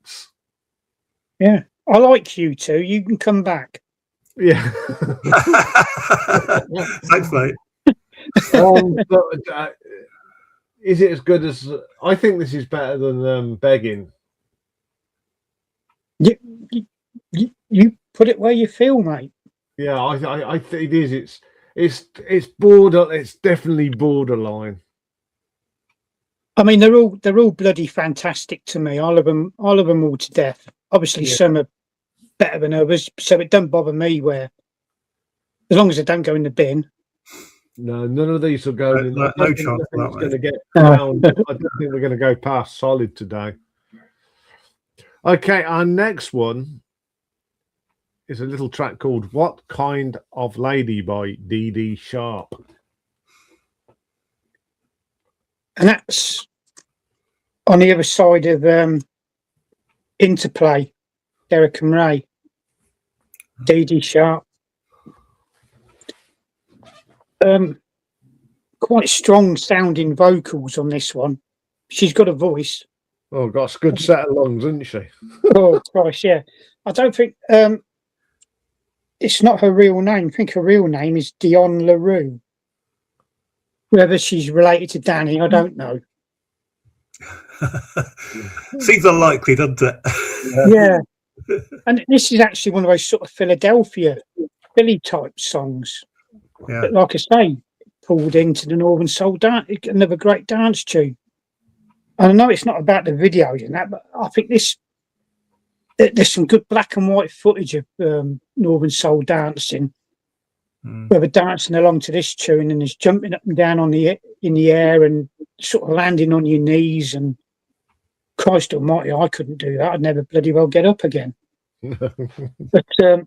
like you two. You can come back. Yeah. Thanks, mate. Is it as good as? I think this is better than Begging. You put it where you feel, mate. Yeah, I think it is. It's border. It's definitely borderline. I mean, they're all bloody fantastic to me. I love them all to death. Obviously, some are better than others, so it doesn't bother me as long as they don't go in the bin. No, none of these will go in. No chance going to get down. I don't think we're going to go past solid today. Okay, our next one is a little track called "What Kind of Lady" by Dee Dee Sharp, and that's on the other side of Interplay, Derek and Ray. Dee Dee Sharp. Quite strong sounding vocals on this one. She's got a voice. Oh, got a good set of lungs, isn't she? Oh, Christ, yeah. I don't think it's not her real name. I think her real name is Dion LaRue. Whether she's related to Danny, I don't know. Seems unlikely, doesn't it? Yeah. And this is actually one of those sort of Philly type songs. Yeah. But like I say, pulled into the Northern Soul dance, another great dance tune. And I know it's not about the videos and that, but I think there's some good black and white footage of Northern Soul dancing, where they're dancing along to this tune and there's jumping up and down in the air and sort of landing on your knees. And Christ Almighty, I couldn't do that. I'd never bloody well get up again. But a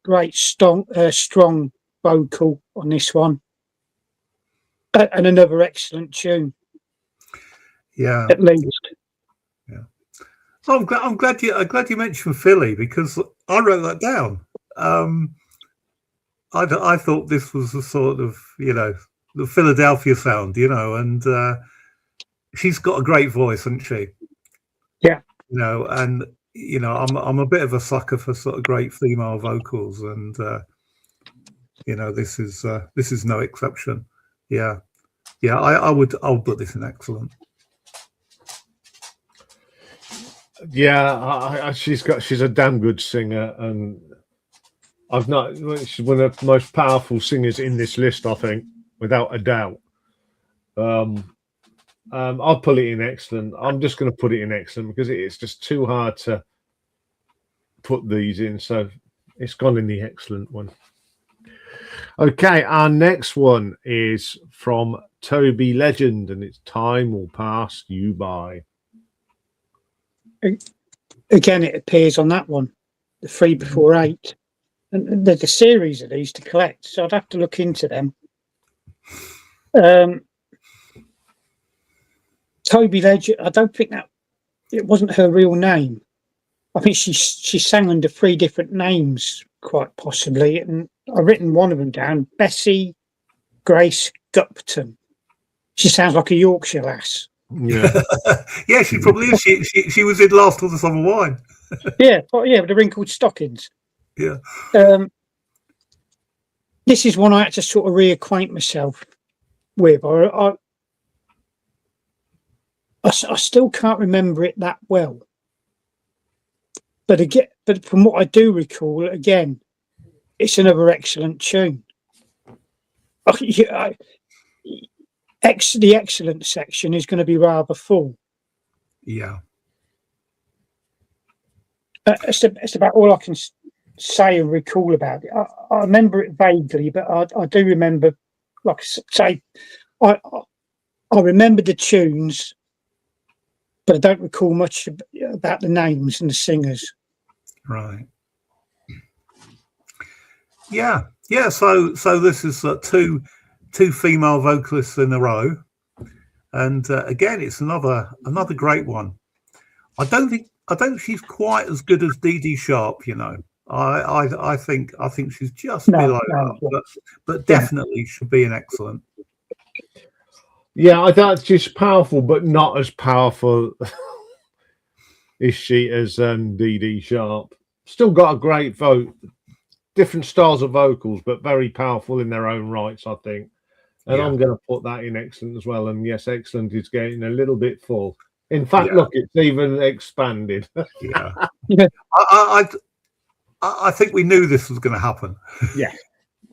great strong vocal on this one, and another excellent tune. Yeah, at least. Yeah, I'm glad you mentioned Philly, because I wrote that down. I thought this was a sort of the Philadelphia sound, and she's got a great voice, hasn't she? Yeah, and I'm a bit of a sucker for sort of great female vocals, and this is no exception. I'll put this in excellent. Yeah, she's a damn good singer, and she's one of the most powerful singers in this list, I think, without a doubt. I'll put it in excellent. I'm just going to put it in excellent because it's just too hard to put these in, so it's gone in the excellent one. Okay, our next one is from Toby Legend, and it's Time Will Pass You By. Again, it appears on that one, the 3 before 8, and there's a series of these to collect, so I'd have to look into them. Toby Legend, I don't think it wasn't her real name. I think she sang under 3 different names, quite possibly, and I've written one of them down, Bessie Grace Gupton. She sounds like a Yorkshire lass. Yeah, yeah, she probably is. She was in Last of the Summer Wine. yeah, with the wrinkled stockings. Yeah. This is one I had to sort of reacquaint myself with. I still can't remember it that well. But again, but from what I do recall, again, it's another excellent tune. The excellent section is going to be rather full. Yeah. It's about all I can say and recall about it. I remember it vaguely, but I do remember, like I say, I remember the tunes, but I don't recall much about the names and the singers. Right. Yeah. Yeah. So this is two female vocalists in a row, and again, it's another great one. I don't think she's quite as good as Dee Dee Sharp. You know, I think she's just below her, but definitely should be an excellent. Yeah, I thought she's powerful, but not as powerful is she as Dee Dee Sharp. Still got a great vote, different styles of vocals, but very powerful in their own rights, I think. And I'm going to put that in excellent as well. And yes, excellent is getting a little bit full. In fact, look, it's even expanded. Yeah. I think we knew this was going to happen. Yeah,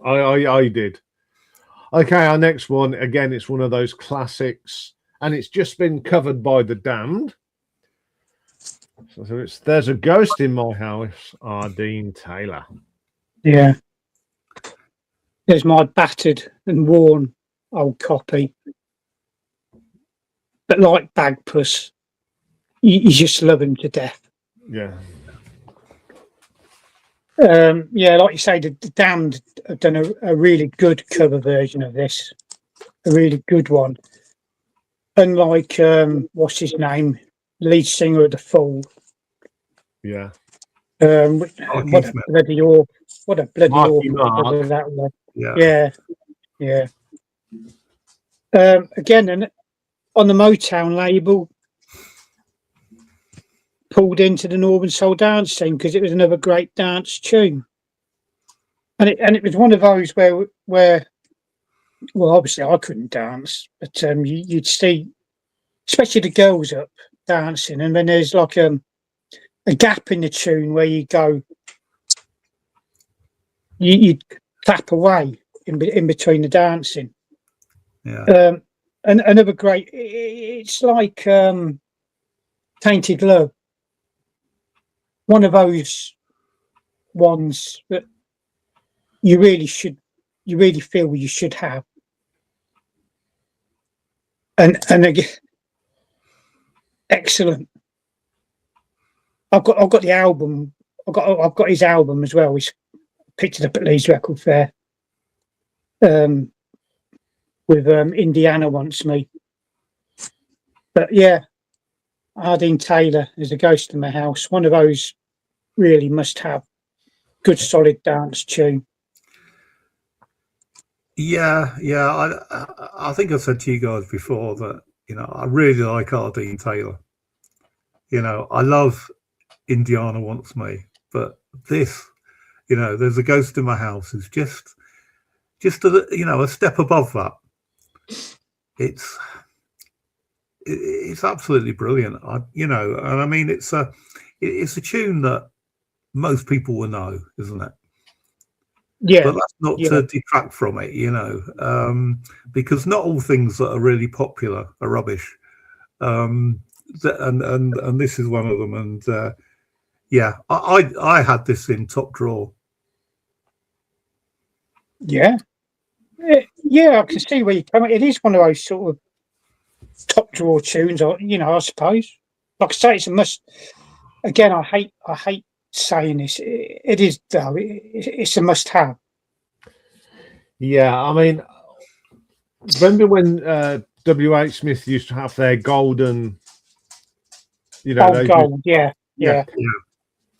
I did. Okay, our next one, again, it's one of those classics, and it's just been covered by The Damned. So it's There's a Ghost in My House, Dean Taylor. Yeah. There's my battered and worn old copy. But like Bagpuss, you just love him to death. Yeah. Yeah, like you say, the Damned have done a really good cover version of this. A really good one. Unlike, what's his name? Lead singer of The Fall. Yeah. What a bloody awful cover that one. Yeah. Again, on the Motown label, pulled into the Northern Soul dance scene because it was another great dance tune, and it was one of those where well, obviously I couldn't dance, but you'd see, especially the girls up dancing, and then there's like a gap in the tune where you go, you'd clap away in between the dancing. Yeah. And another great, it's like Tainted Love. One of those ones that you really feel you should have. And again, excellent. I've got the album. I've got his album as well. He's picked it up at Leeds Record Fair. With Indiana Wants Me. But yeah, Dean Taylor is A Ghost in My House. One of those really must have good solid dance tune. Yeah. I think I said to you guys before that, you know, I really like Dean Taylor. You know, I love Indiana Wants Me, but this, you know, There's a Ghost in My House is just a step above that. It's absolutely brilliant. And I mean, it's a tune that most people will know, isn't it? Yeah. But that's not to detract from it, you know, because not all things that are really popular are rubbish. And this is one of them. And yeah, I had this in top drawer. Yeah. Yeah, I can see where you're coming. It is one of those sort of top drawer tunes, you know, I suppose. Like I say, it's a must. Again, I hate saying this. It is though. It's a must-have. Yeah, I mean, remember when W.H. Smith used to have their golden, you know, gold. Yeah.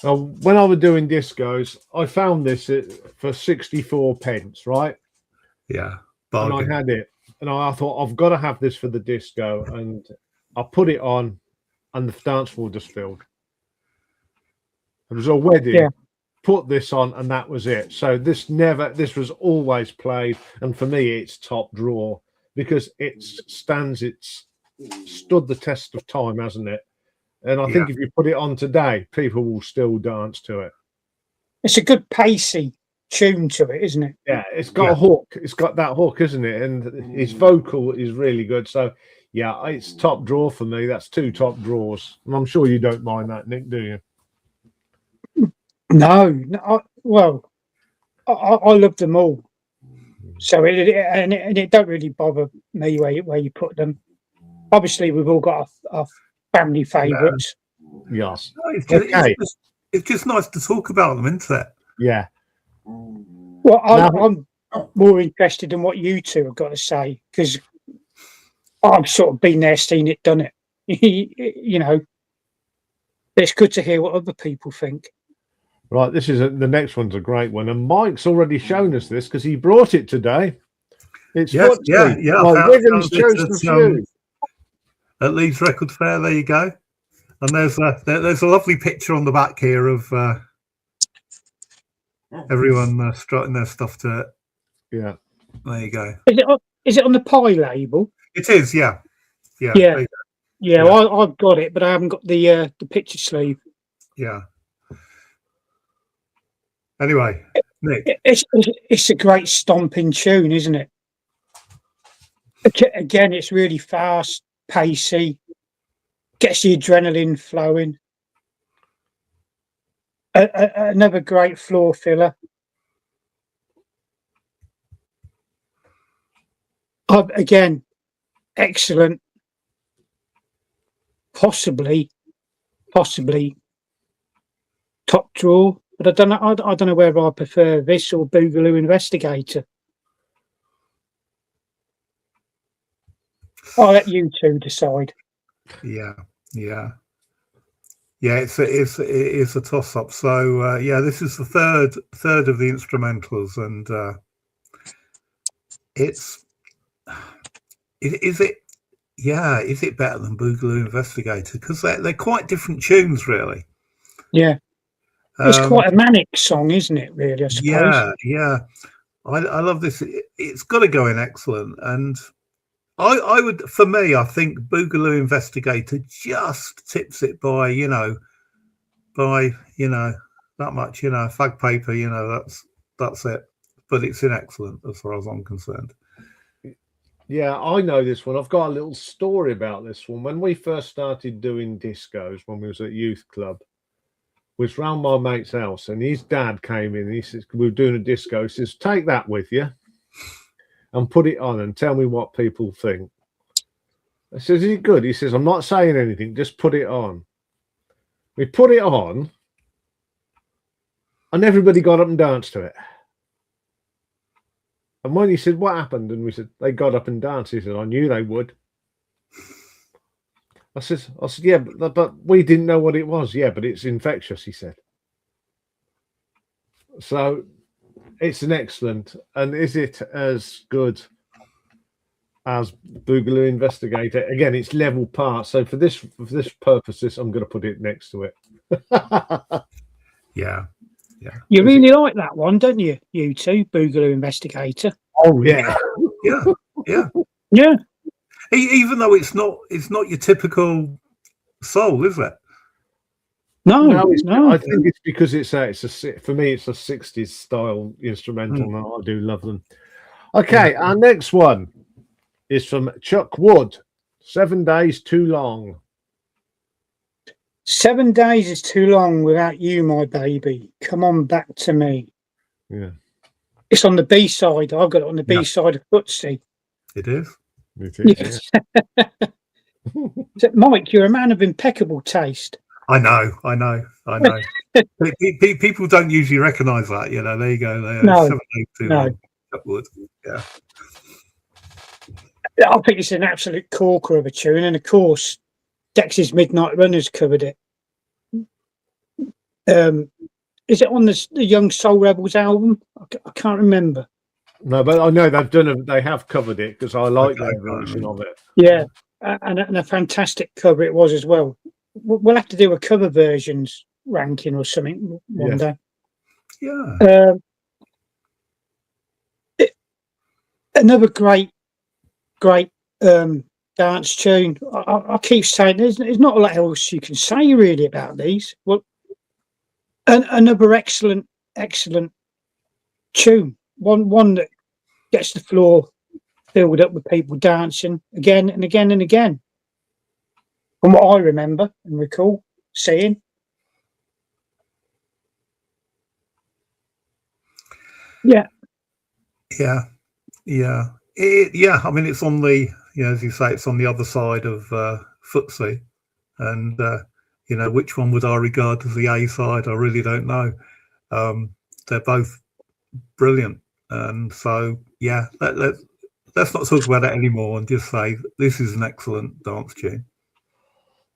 When I was doing discos, I found this for 64 pence, right? Yeah. Bargain. And I had it. And I thought, I've got to have this for the disco. And I put it on, and the dance floor just filled. It was a wedding. Yeah. Put this on, and that was it. So this was always played. And for me, it's top drawer. because it's stood the test of time, hasn't it? And I think if you put it on today, people will still dance to it. It's a good pacey tune to it, isn't it? Yeah, it's got a hook. It's got that hook, isn't it? And his vocal is really good. So, yeah, it's top draw for me. That's 2 top draws. And I'm sure you don't mind that, Nick, do you? No. I love them all. So it don't really bother me where you put them. Obviously, we've all got our family favourites. Yes. It's just nice to talk about them, isn't it? Yeah. Well, I'm more interested in what you two have got to say, because I've sort of been there, seen it, done it. You know, it's good to hear what other people think. Right, this is the next one's a great one, and Mike's already shown us this because he brought it today. It's Wigan's Chosen Few at Leeds Record Fair. There you go, and there's a lovely picture on the back here of everyone strutting their stuff to it. Yeah, there you go. Is it on the pie label? It is, yeah. I've got it, but I haven't got the picture sleeve. Yeah. Anyway, Nick, it's a great stomping tune, isn't it? Again, it's really fast, pacey, gets the adrenaline flowing. Another great floor filler. Again, excellent. Possibly top draw, but I don't know whether I prefer this or Boogaloo Investigator. I'll let you two decide. Yeah. It is a toss up. So this is the third of the instrumentals, and is it better than Boogaloo Investigator? Because they're quite different tunes, really. Yeah. It's quite a manic song, isn't it, really, I suppose? Yeah. I love this. It's got to go in excellent. And I would, for me, I think Boogaloo Investigator just tips it by that much, fag paper, that's it. But it's in excellent as far as I'm concerned. Yeah, I know this one. I've got a little story about this one. When we first started doing discos, when we was at youth club, was round my mate's house, and his dad came in. And he says, "We were doing a disco." He says, "Take that with you and put it on, and tell me what people think." I says, "Is it good?" He says, "I'm not saying anything. Just put it on." We put it on, and everybody got up and danced to it. And when he said, "What happened?" and we said, "They got up and danced," he said, "I knew they would." I said, "Yeah, but we didn't know what it was." "Yeah, but it's infectious," he said. So it's an excellent. And is it as good as Boogaloo Investigator? Again, it's level parts. So for this purposes, I'm going to put it next to it. Yeah. You really like that one, don't you? You two, Boogaloo Investigator. Oh yeah. Yeah. Even though it's not your typical soul, is it? No. I think it's because for me it's a 60s style instrumental, and I do love them. Okay, our next one is from Chuck Wood. 7 Days Too Long. 7 days is too long without you, my baby. Come on back to me. Yeah. It's on the B side. I've got it on the B side of Footsie. It is. Yes. Mike, you're a man of impeccable taste. I know. People don't usually recognise that. There you go. No. 7 days too long. Chuck Wood. Yeah. I think it's an absolute corker of a tune, and of course, Dex's Midnight Runners covered it. Is it on the Young Soul Rebels album? I can't remember. No, but I know they have covered it because I like their version of it. Yeah, and a fantastic cover it was as well. We'll have to do a cover versions ranking or something one day. Yeah. Another great great dance tune. I keep saying there's not a lot else you can say really about these. Well, another excellent tune. One that gets the floor filled up with people dancing again and again and again. From what I remember and recall seeing. Yeah. Yeah. I mean, it's on the, as you say, it's on the other side of Footsie, and which one would I regard as the A side? I really don't know. They're both brilliant, and so let's not talk about it anymore and just say this is an excellent dance tune.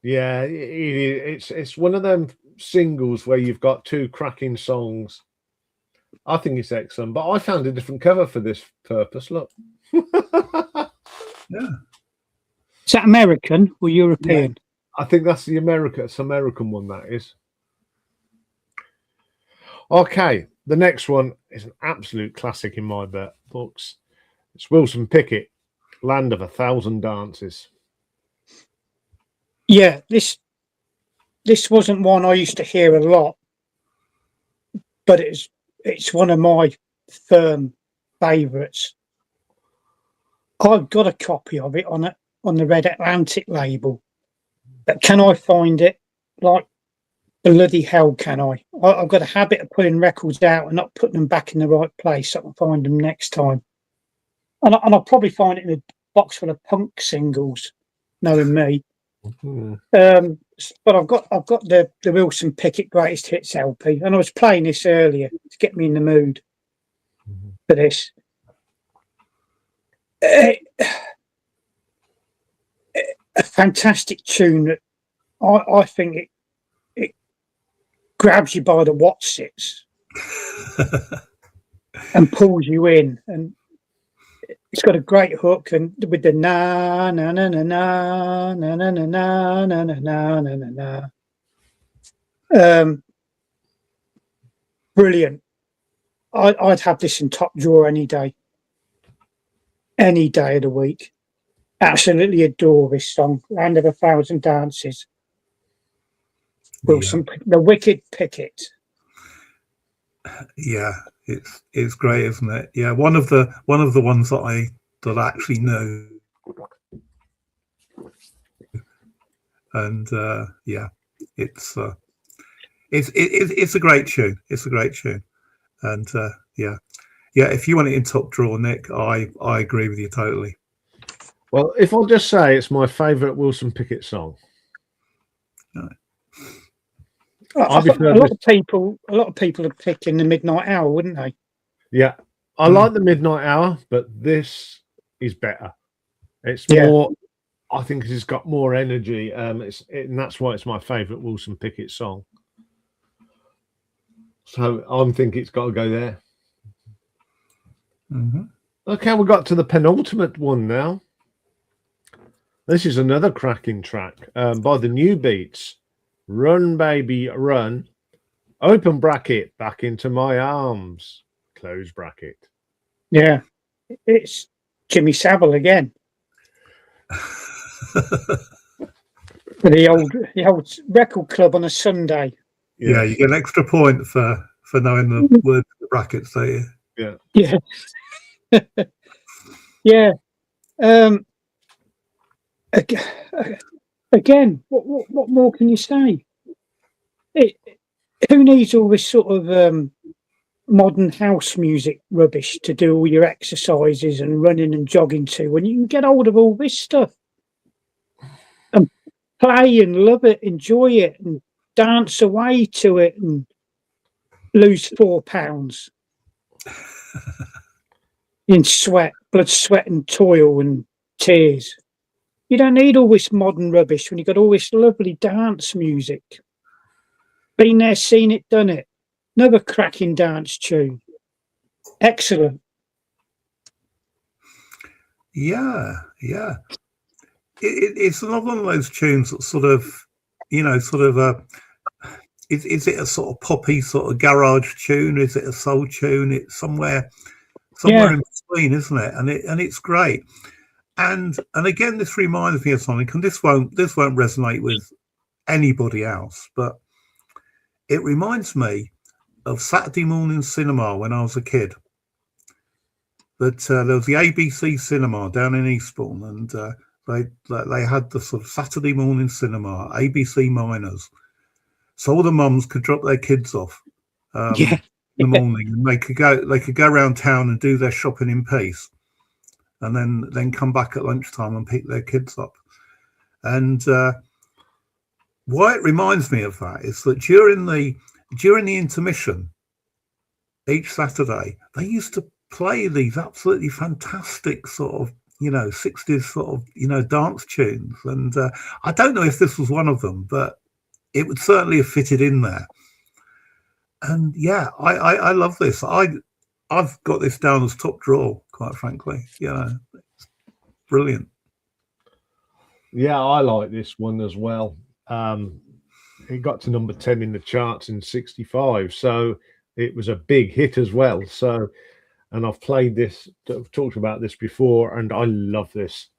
Yeah, it's one of them singles where you've got two cracking songs. I think it's excellent, but I found a different cover for this purpose. Look. Yeah. Is that American or European? Yeah, I think that's the American one, that is. Okay, the next one is an absolute classic in my books. It's Wilson Pickett, Land of a Thousand Dances. Yeah, this wasn't one I used to hear a lot, but it's one of my firm favourites. I've got a copy of it on the Red Atlantic label, but can I find it? Like bloody hell, can I? I've got a habit of putting records out and not putting them back in the right place so I can find them next time. And I'll probably find it in a box full of punk singles, knowing me. Mm-hmm. But I've got the Wilson Pickett Greatest Hits LP, and I was playing this earlier to get me in the mood for this. A fantastic tune that I think it grabs you by the watsits and pulls you in, and it's got a great hook, and with the na na na na na na na na na na na na na na. Brilliant. I'd have this in top drawer any day of the week. Absolutely adore this song, Land of a Thousand Dances. Wilson, the Wicked Pickett. Yeah, it's great, isn't it? Yeah, one of the ones that I actually know, and it's a great tune. It's a great tune, and if you want it in top drawer, Nick, I agree with you totally. Well, if I'll just say it's my favourite Wilson Pickett song. Right. A lot of people are picking the Midnight Hour, wouldn't they? Yeah, I like the Midnight Hour, but this is better. It's more. I think it's got more energy. And that's why it's my favourite Wilson Pickett song. So I think it's got to go there. Mm-hmm. Okay, we got to the penultimate one now. This is another cracking track by the New Beats. Run, baby, run. Open bracket, back into my arms. Close bracket. Yeah, it's Jimmy Savile again. the old record club on a Sunday. Yeah, you get an extra point for knowing the words of the brackets, don't you? Yeah. Yeah. Again, what more can you say? Who needs all this sort of modern house music rubbish to do all your exercises and running and jogging to when you can get hold of all this stuff and play and love it, enjoy it, and dance away to it and lose 4 pounds in blood, sweat, and toil and tears. You don't need all this modern rubbish when you've got all this lovely dance music. Been there, seen it, done it. Another cracking dance tune. Excellent. Yeah. It's another one of those tunes that sort of, is it a sort of poppy sort of garage tune? Is it a soul tune? It's somewhere in between, isn't it? And it's great. And again, this reminds me of something, and this won't resonate with anybody else, but it reminds me of Saturday morning cinema when I was a kid. That there was the ABC cinema down in Eastbourne, and they had the sort of Saturday morning cinema, ABC Minors, so all the mums could drop their kids off in the morning, and they could go around town and do their shopping in peace, and then come back at lunchtime and pick their kids up. And why it reminds me of that is that during the intermission each Saturday, they used to play these absolutely fantastic sort of 60s sort of dance tunes, and I don't know if this was one of them, but it would certainly have fitted in there. And yeah, I love this. I've got this down as top drawer, quite frankly. It's brilliant. Yeah, I like this one as well. It got to number 10 in the charts in '65, so it was a big hit as well. So, and I've played this, I've talked about this before, and I love this.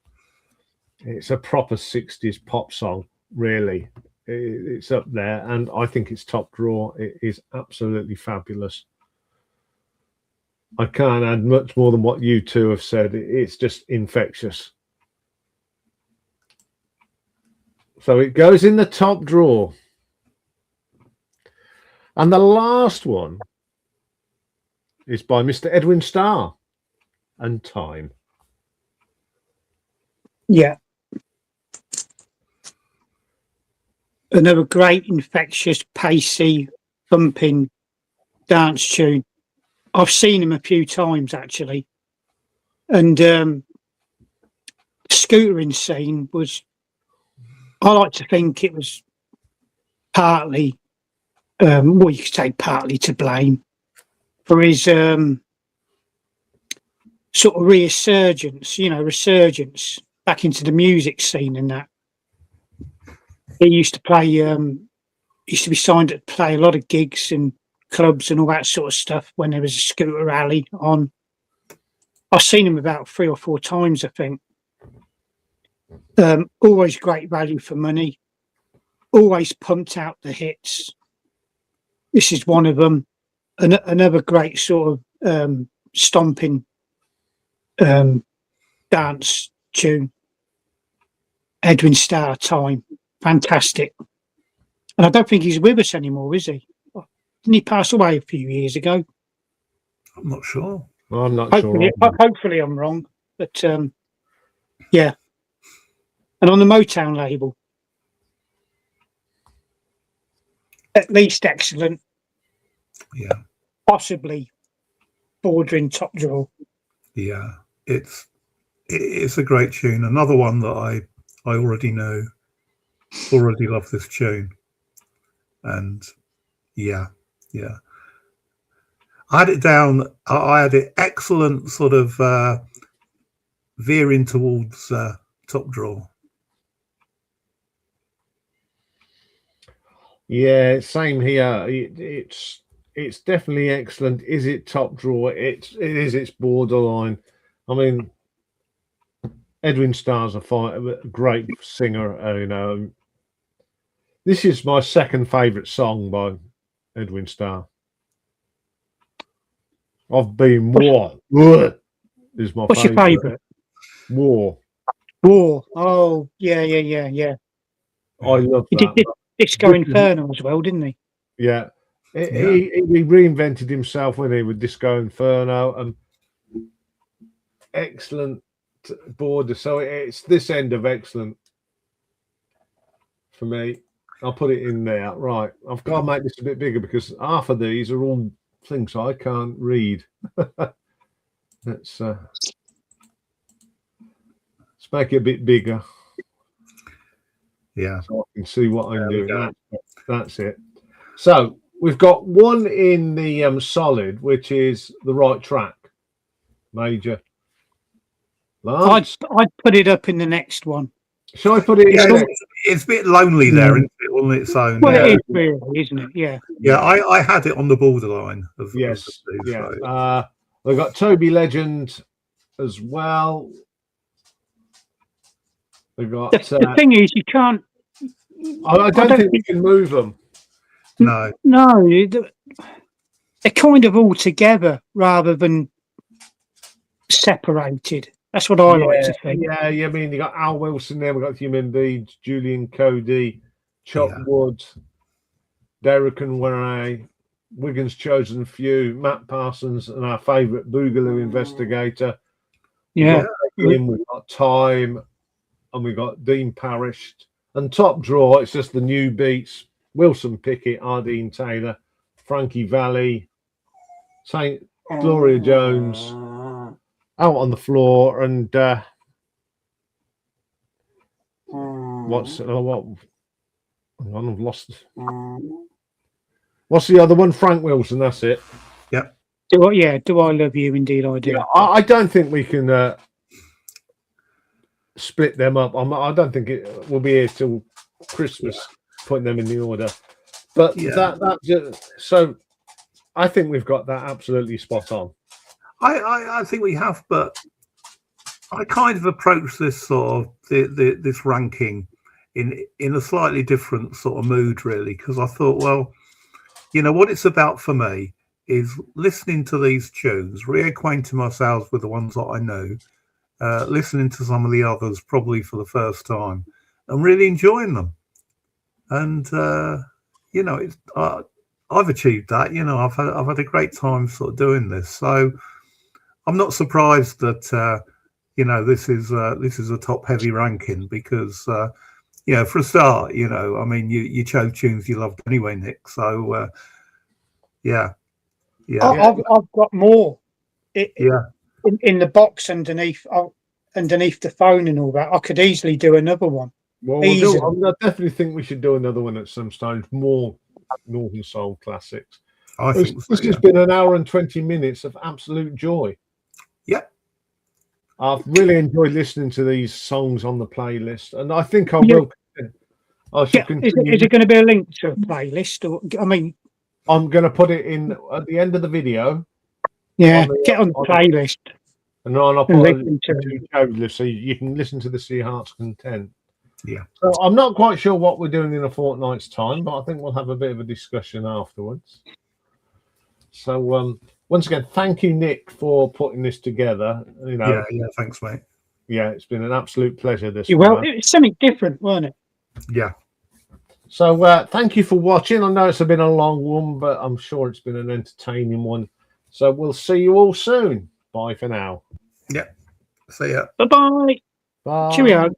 It's a proper 60s pop song, really. It's up there, and I think it's top drawer. It is absolutely fabulous. I can't add much more than what you two have said. It's just infectious. So it goes in the top drawer. And the last one is by Mr. Edwin Starr and Time. Yeah. Another great, infectious, pacey, thumping dance tune. I've seen him a few times, actually. And the scootering scene was, I like to think it was partly, well, you could say partly to blame for his sort of resurgence back into the music scene and that. He used to play, used to be signed to play a lot of gigs and clubs and all that sort of stuff when there was a scooter rally on. I've seen him about 3 or 4 times, I think. Always great value for money. Always pumped out the hits. This is one of them. Another great sort of stomping dance tune. Edwin Starr, Time. Fantastic. And I don't think he's with us anymore, is he? Didn't he pass away a few years ago? I'm not sure. Well, I'm not hopefully, sure. Hopefully I'm wrong. But yeah. And on the Motown label. At least excellent. Yeah. Possibly bordering top drawer. Yeah. It's a great tune. Another one that I already know. Already love this tune. And yeah. I had it down. I had it excellent sort of veering towards top drawer. Yeah, same here. It's definitely excellent. Is it top drawer? It's borderline. I mean, Edwin Starr's a great singer. This is my second favourite song by Edwin Starr. I've been War. Is my What's your favourite? War. Oh, yeah. I love He that. did Disco Inferno as well, didn't he? Yeah. He reinvented himself when he with Disco Inferno and excellent border. So it's this end of excellent for me. I'll put it in there. Right. I've got to make this a bit bigger because half of these are all things I can't read. Let's make it a bit bigger. Yeah. So I can see what I'm doing. That's it. So we've got one in the solid, which is the right track. Major. I'd put it up in the next one. Shall I put it in? It's a bit lonely there, isn't it, on its own? Well, it is really, isn't it? Yeah. Yeah, I had it on the borderline. Yes. Yeah. We've got Toby Legend as well. We've got. The thing is, you can't. I don't think we can move them. No. No, they're kind of all together rather than separated. That's what I like to think. Yeah, I mean, you got Al Wilson there. We got Human Beings, Julian Cody, Chuck Wood, Derek and Waray, Wigan's Chosen Few, Matt Parsons, and our favourite Boogaloo investigator. Yeah, we've got Time, and we've got Dean Parrish. And top draw, it's just the new beats: Wilson Pickett, Ardeen Taylor, Frankie Valli, Saint Gloria Jones out on the floor, and what? Hang on, I've lost. What's the other one? Frank Wilson. That's it. Yeah. Do I love you? Indeed, I do. Yeah, I don't think we can split them up. I don't think it will be here till Christmas, putting them in the order. But so I think we've got that absolutely spot on. I think we have, but I kind of approach this sort of this ranking in a slightly different sort of mood, really, because I thought, well, you know, what it's about for me is listening to these tunes, reacquainting myself with the ones that I know, listening to some of the others probably for the first time, and really enjoying them. And you know, I've achieved that. You know, I've had a great time sort of doing this. So I'm not surprised that you know, this is a top heavy ranking, because you know, for a start, you know, I mean, you chose tunes you loved anyway, Nick. So yeah. I've got more. In the box underneath the phone and all that. I could easily do another one. Well, I definitely think we should do another one at some stage. More Northern Soul classics. I think this has been an hour and 20 minutes of absolute joy. Yeah. I've really enjoyed listening to these songs on the playlist, and I think I will. I shall continue. Is it going to be a link to a playlist? Or, I mean, I'm going to put it in at the end of the video. Yeah, get on the playlist. And then I'll put it to so you can listen to the Sea Heart's content. Yeah. So I'm not quite sure what we're doing in a fortnight's time, but I think we'll have a bit of a discussion afterwards. So once again, thank you, Nick, for putting this together. You know, yeah, thanks, mate. Yeah, it's been an absolute pleasure. Well, it's something different, wasn't it? Yeah. So thank you for watching. I know it's been a long one, but I'm sure it's been an entertaining one. So we'll see you all soon. Bye for now. Yeah. See ya. Bye-bye. Bye. Cheerio.